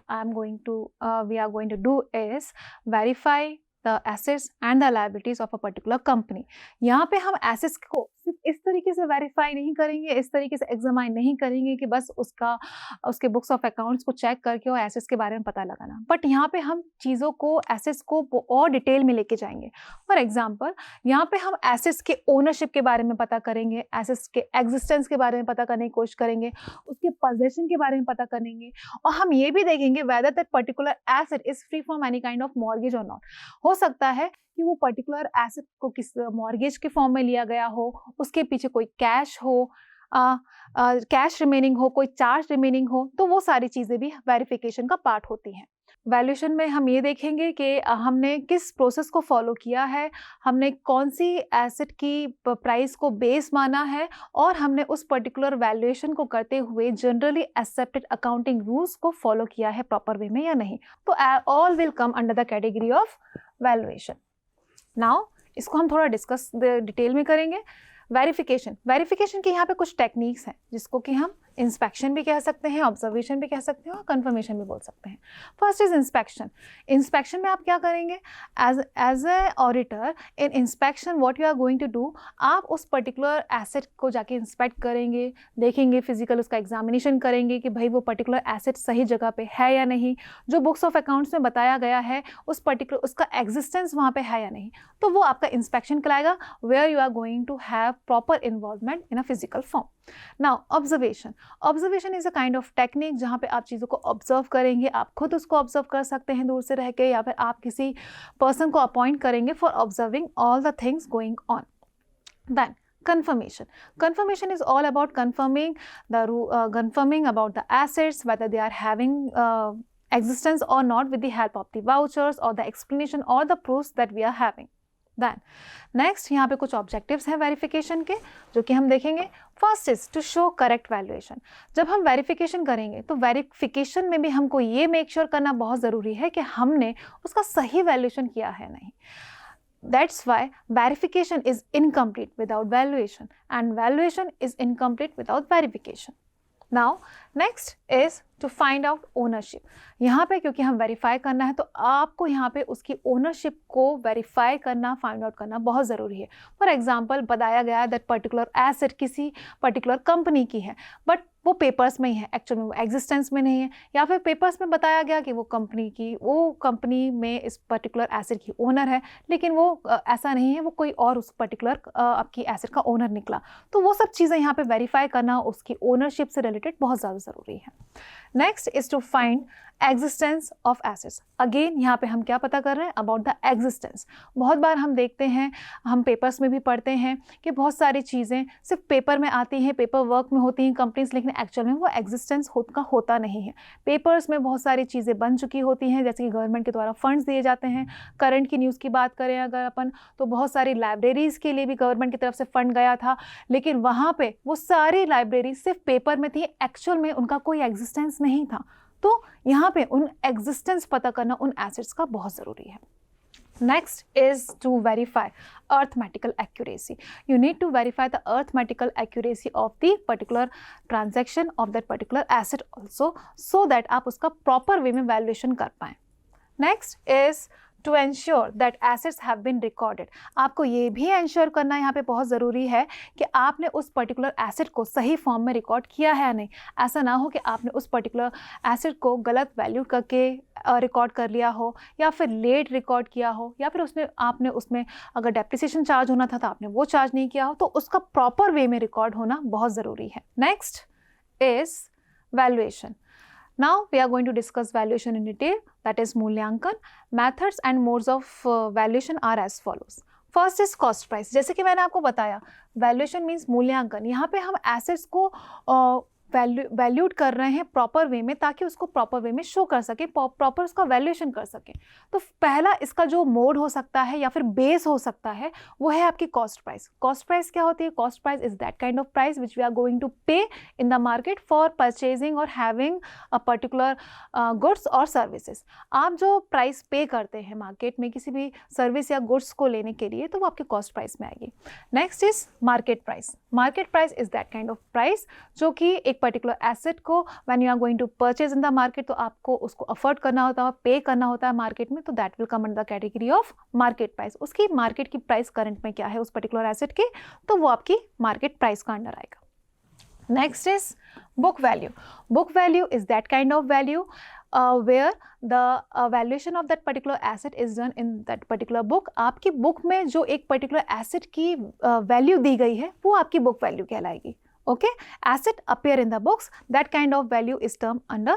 we are going to do is verify the assets and the liabilities of a particular company। यहाँ पे हम assets को सिर्फ इस तरीके से वेरीफाई नहीं करेंगे, इस तरीके से एग्जामाइन नहीं करेंगे कि बस उसके बुक्स ऑफ अकाउंट्स को चेक करके और एसेट्स के बारे में पता लगाना, बट यहाँ पे हम चीज़ों को, एसेट्स को और डिटेल में लेके जाएंगे। फॉर एग्जांपल, यहाँ पे हम एसेट्स के ओनरशिप के बारे में पता करेंगे, एसेट्स के एग्जिस्टेंस के बारे में पता करने की कोशिश करेंगे, उसके पोजेशन के बारे में पता करेंगे, और हम ये भी देखेंगे whether that particular asset is free from any kind of mortgage और नॉट। हो सकता है कि वो पर्टिकुलर एसेट को किस मॉर्गेज के फॉर्म में लिया गया हो, उसके पीछे कोई कैश हो, कैश रिमेनिंग हो, कोई चार्ज रिमेनिंग हो, तो वो सारी चीज़ें भी वेरिफिकेशन का पार्ट होती हैं। वैल्यूएशन में हम ये देखेंगे कि हमने किस प्रोसेस को फॉलो किया है, हमने कौन सी एसेट की प्राइस को बेस माना है, और हमने उस पर्टिकुलर वैल्यूएशन को करते हुए जनरली एक्सेप्टेड अकाउंटिंग रूल्स को फॉलो किया है प्रॉपर वे में या नहीं। तो all will come under the category of valuation. Now इसको हम थोड़ा डिस्कस डिटेल में करेंगे। वेरिफिकेशन के यहाँ पे कुछ टेक्निक्स हैं जिसको कि हम इंस्पेक्शन भी कह सकते हैं, ऑब्जर्वेशन भी कह सकते हैं और कंफर्मेशन भी बोल सकते हैं। First is inspection. इंस्पेक्शन में आप क्या करेंगे, as a auditor in inspection what you are going to do, आप उस पर्टिकुलर एसेट को जाके इंस्पेक्ट करेंगे, देखेंगे, फिजिकल उसका एग्जामिनेशन करेंगे कि भाई वो पर्टिकुलर एसेट सही जगह पे है या नहीं, जो बुक्स ऑफ अकाउंट्स में बताया गया है उस पर्टिकुलर उसका एग्जिस्टेंस वहाँ पे है या नहीं, तो वो आपका इंस्पेक्शन कहलाएगा, where you are going to have proper involvement in a physical form. Now observation is a kind of technique जहाँ पे आप चीज़ों को ऑब्जर्व करेंगे, आप खुद उसको ऑब्जर्व कर सकते हैं दूर से रह के, या फिर आप किसी पर्सन को अपॉइंट करेंगे for observing all the things going on. Then confirmation is all about confirming about the assets, whether they are having existence or not, with the help of the vouchers or the explanation or the proofs that we are having. Then next यहाँ पे कुछ objectives हैं verification के जो कि हम देखेंगे। First is to show correct valuation. जब हम वेरिफिकेशन करेंगे तो वेरिफिकेशन में भी हमको ये मेक श्योर करना बहुत ज़रूरी है कि हमने उसका सही वैल्यूएशन किया है नहीं। That's why verification is incomplete without valuation and valuation is incomplete without verification. Now next is to find out ownership. यहाँ पे क्योंकि हम वेरीफाई करना है तो आपको यहाँ पे उसकी ओनरशिप को वेरीफाई करना, फाइंड आउट करना बहुत ज़रूरी है। फॉर एग्जांपल बताया गया है दैट पर्टिकुलर एसेट किसी पर्टिकुलर कंपनी की है, बट वो पेपर्स में ही है, एक्चुअल में वो एग्जिस्टेंस में नहीं है, या फिर पेपर्स में बताया गया कि वो कंपनी में इस पर्टिकुलर एसेट की ओनर है, लेकिन वो ऐसा नहीं है, वो कोई और उस पर्टिकुलर आपकी एसेट का ओनर निकला। तो वो सब चीज़ें यहाँ पे वेरीफाई करना उसकी ओनरशिप से रिलेटेड बहुत ज़्यादा ज़रूरी है। Next is to find existence of assets. Again यहाँ पे हम क्या पता कर रहे हैं, अबाउट द एग्जिस्टेंस। बहुत बार हम देखते हैं, हम पेपर्स में भी पढ़ते हैं कि बहुत सारी चीज़ें सिर्फ पेपर में आती हैं, पेपर वर्क में होती हैं कंपनीज, लेकिन एक्चुअल में वो एग्जिस्टेंस होता नहीं है। पेपर्स में बहुत सारी चीज़ें बन चुकी होती हैं, जैसे कि गवर्नमेंट के द्वारा फंड्स दिए जाते हैं। करंट की न्यूज़ की बात करें अगर अपन, तो बहुत सारी लाइब्रेरीज़ के लिए भी गवर्नमेंट की तरफ से फंड गया था, लेकिन वहाँ पे वो सारी लाइब्रेरी सिर्फ पेपर में थी, एक्चुअल में उनका कोई एग्जिस्टेंस नहीं था। तो यहाँ पे उन एग्जिस्टेंस पता करना उन एसेट्स का बहुत ज़रूरी है। Next is to verify arithmetical accuracy. You need to verify the arithmetical accuracy of the particular transaction of that particular asset also, so that आप उसका proper way में valuation कर पाएँ। Next is to ensure that assets have been recorded. आपको ये भी ensure करना यहाँ पे बहुत ज़रूरी है कि आपने उस पर्टिकुलर एसेट को सही फॉर्म में रिकॉर्ड किया है या नहीं। ऐसा ना हो कि आपने उस पर्टिकुलर एसेट को गलत वैल्यू करके रिकॉर्ड कर लिया हो, या फिर लेट रिकॉर्ड किया हो, या फिर आपने उसमें अगर डेप्रिसिएशन चार्ज होना था तो आपने वो चार्ज नहीं किया हो। तो उसका प्रॉपर वे में रिकॉर्ड होना बहुत ज़रूरी है। Next is valuation. Now we are going to discuss valuation in detail, that is मूल्यांकन. Methods and modes of valuation are as follows. First is cost price. जैसे कि मैंने आपको बताया, valuation means मूल्यांकन। यहाँ पे हम assets को वैल्यूड कर रहे हैं प्रॉपर वे में, ताकि उसको प्रॉपर वे में शो कर सके, प्रॉपर उसका वैल्यूएशन कर सके। तो पहला इसका जो मोड हो सकता है या फिर बेस हो सकता है वो है आपकी कॉस्ट प्राइस। कॉस्ट प्राइस क्या होती है? Cost price is that kind of price which we are going to pay in the market for purchasing और हैविंग अ पर्टिकुलर गुड्स और सर्विसेज। आप जो प्राइस पे करते हैं मार्केट में किसी भी सर्विस या गुड्स को लेने के लिए, तो वो आपकी कॉस्ट प्राइस में आएगी। Next is market price. Market price is that kind of price जो कि एक पर्टिकुलर एसेट को when you are going to purchase in the market, तो आपको उसको अफोर्ड करना होता है, पे करना होता है मार्केट में, तो that will come under the category of market price. उसकी मार्केट की प्राइस करंट में क्या है उस पर्टिकुलर एसेट की, तो वो आपकी मार्केट प्राइस का अंडर आएगा। Next is book value. Book value is that kind of value where the valuation of that particular asset is done in that particular book. आपकी बुक में जो एक पर्टिकुलर एसेट की वैल्यू दी गई है वो आपकी बुक वैल्यू कहलाएगी। Okay, asset appear in the books, that kind of value is termed under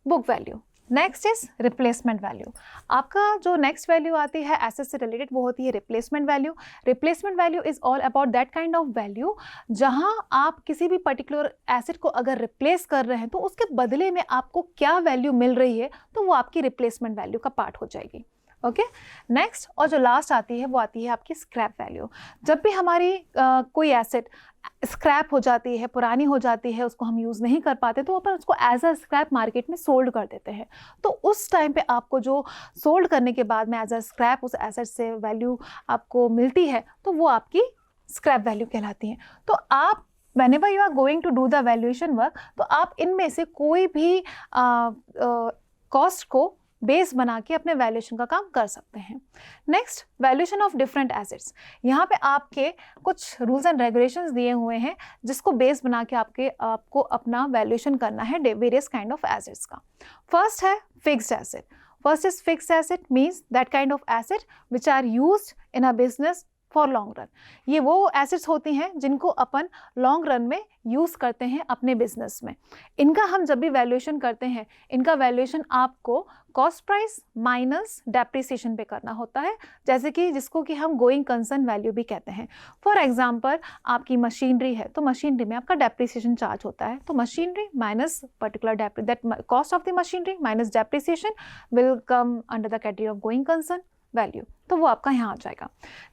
book value. Next is replacement value. आपका जो नेक्स्ट वैल्यू आती है एसेट से रिलेटेड वो होती है replacement value. Replacement value is all about that kind of value जहां आप किसी भी पर्टिकुलर एसेट को अगर रिप्लेस कर रहे हैं तो उसके बदले में आपको क्या वैल्यू मिल रही है, तो वो आपकी रिप्लेसमेंट वैल्यू का पार्ट हो जाएगी। ओके, नेक्स्ट और जो लास्ट आती है वो आती है आपकी स्क्रैप वैल्यू। जब भी हमारी कोई एसेट स्क्रैप हो जाती है, पुरानी हो जाती है, उसको हम यूज़ नहीं कर पाते तो अपन उसको एज अ स्क्रैप मार्केट में सोल्ड कर देते हैं। तो उस टाइम पे आपको जो सोल्ड करने के बाद में एज अ स्क्रैप उस एसेट से वैल्यू आपको मिलती है तो वो आपकी स्क्रैप वैल्यू कहलाती है। तो आप whenever you are going to do the valuation work, तो आप इनमें से कोई भी कॉस्ट को बेस बना के अपने वैल्यूएशन का काम कर सकते हैं। Next, valuation of different assets. यहाँ पे आपके कुछ रूल्स एंड रेगुलेशंस दिए हुए हैं जिसको बेस बना के आपको अपना वैल्यूएशन करना है वेरियस काइंड ऑफ एसेट्स का। फर्स्ट है fixed asset. First is fixed asset means that kind of asset which are used in a business for long run. ये वो एसेट्स होती हैं जिनको अपन लॉन्ग रन में यूज़ करते हैं अपने बिजनेस में। इनका हम जब भी वैल्यूएशन करते हैं, इनका वैल्यूएशन आपको कॉस्ट प्राइस माइनस डेप्रिसिएशन पे करना होता है, जैसे कि जिसको कि हम गोइंग कंसर्न वैल्यू भी कहते हैं। फॉर एग्जांपल, आपकी मशीनरी है तो मशीनरी में आपका डेप्रिसिएशन चार्ज होता है, तो machinery minus particular that cost of the machinery minus depreciation will come under the category of going concern value, तो वो आपका यहाँ आ जाएगा।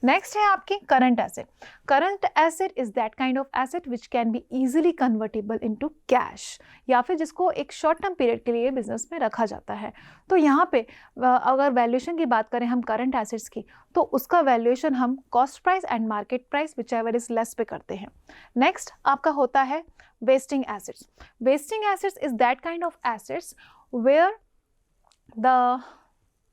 नेक्स्ट है आपकी current asset. Current asset is that kind of asset which can be easily convertible into cash, या फिर जिसको एक शॉर्ट टर्म पीरियड के लिए बिजनेस में रखा जाता है। तो यहाँ पे अगर वैल्यूएशन की बात करें हम करंट एसेट्स की, तो उसका वैल्यूएशन हम cost price and market price whichever is less पे करते हैं। नेक्स्ट आपका होता है wasting assets. Wasting assets is that kind of assets where the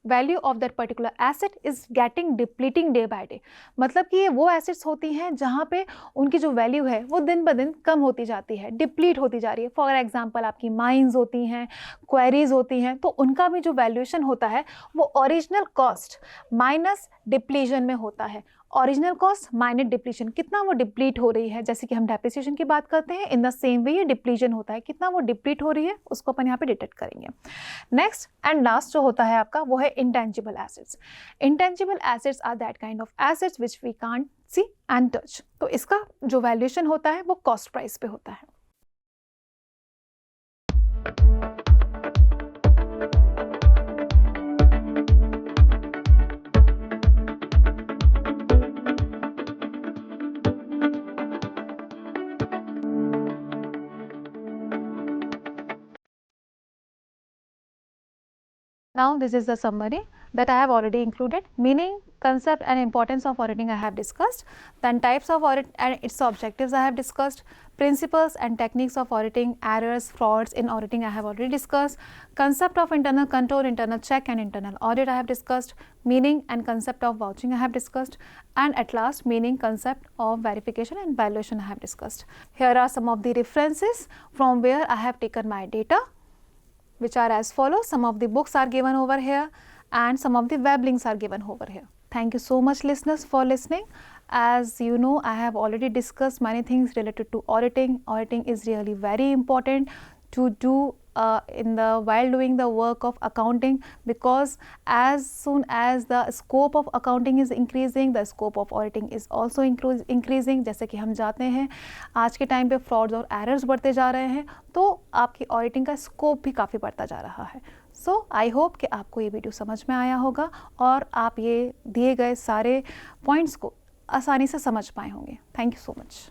value of that particular asset is getting depleting day by day. मतलब कि ये वो एसेट्स होती हैं जहाँ पे उनकी जो वैल्यू है वो दिन ब दिन कम होती जाती है, डिप्लीट होती जा रही है। फॉर एग्जांपल, आपकी माइंस होती हैं, क्वेरीज होती हैं, तो उनका भी जो वैल्यूएशन होता है वो ओरिजिनल कॉस्ट माइनस डिप्लीशन में होता है। ओरिजिनल कॉस्ट माइनस डिप्लीशन, कितना वो डिप्लीट हो रही है, जैसे कि हम डेप्रिसिएशन की बात करते हैं, इन द सेम वे ये डिप्लीशन होता है, कितना वो डिप्लीट हो रही है उसको अपन यहाँ पे डिटेक्ट करेंगे। नेक्स्ट एंड लास्ट जो होता है आपका वो है intangible assets. Intangible assets are that kind of assets which we can't see and touch. तो इसका जो वैल्यूएशन होता है वो कॉस्ट प्राइस पे होता है। Now this is the summary that I have already included. Meaning, concept and importance of auditing I have discussed. Then types of audit and its objectives I have discussed. Principles and techniques of auditing, errors, frauds in auditing I have already discussed. Concept of internal control, internal check and internal audit I have discussed. Meaning and concept of vouching I have discussed. And at last, meaning, concept of verification and valuation I have discussed. Here are some of the references from where I have taken my data, which are as follows. Some of the books are given over here and some of the web links are given over here. Thank you so much listeners for listening. As you know, I have already discussed many things related to auditing. Auditing is really very important to do while doing the work of accounting, because as soon as the scope of accounting is increasing, the scope of auditing is also increasing. जैसे कि हम जानते हैं आज के time पे frauds और errors बढ़ते जा रहे हैं, तो आपकी ऑडिटिंग का स्कोप भी काफ़ी बढ़ता जा रहा है। सो आई होप कि आपको ये वीडियो समझ में आया होगा और आप ये दिए गए सारे पॉइंट्स को आसानी से समझ पाए होंगे। Thank you so much.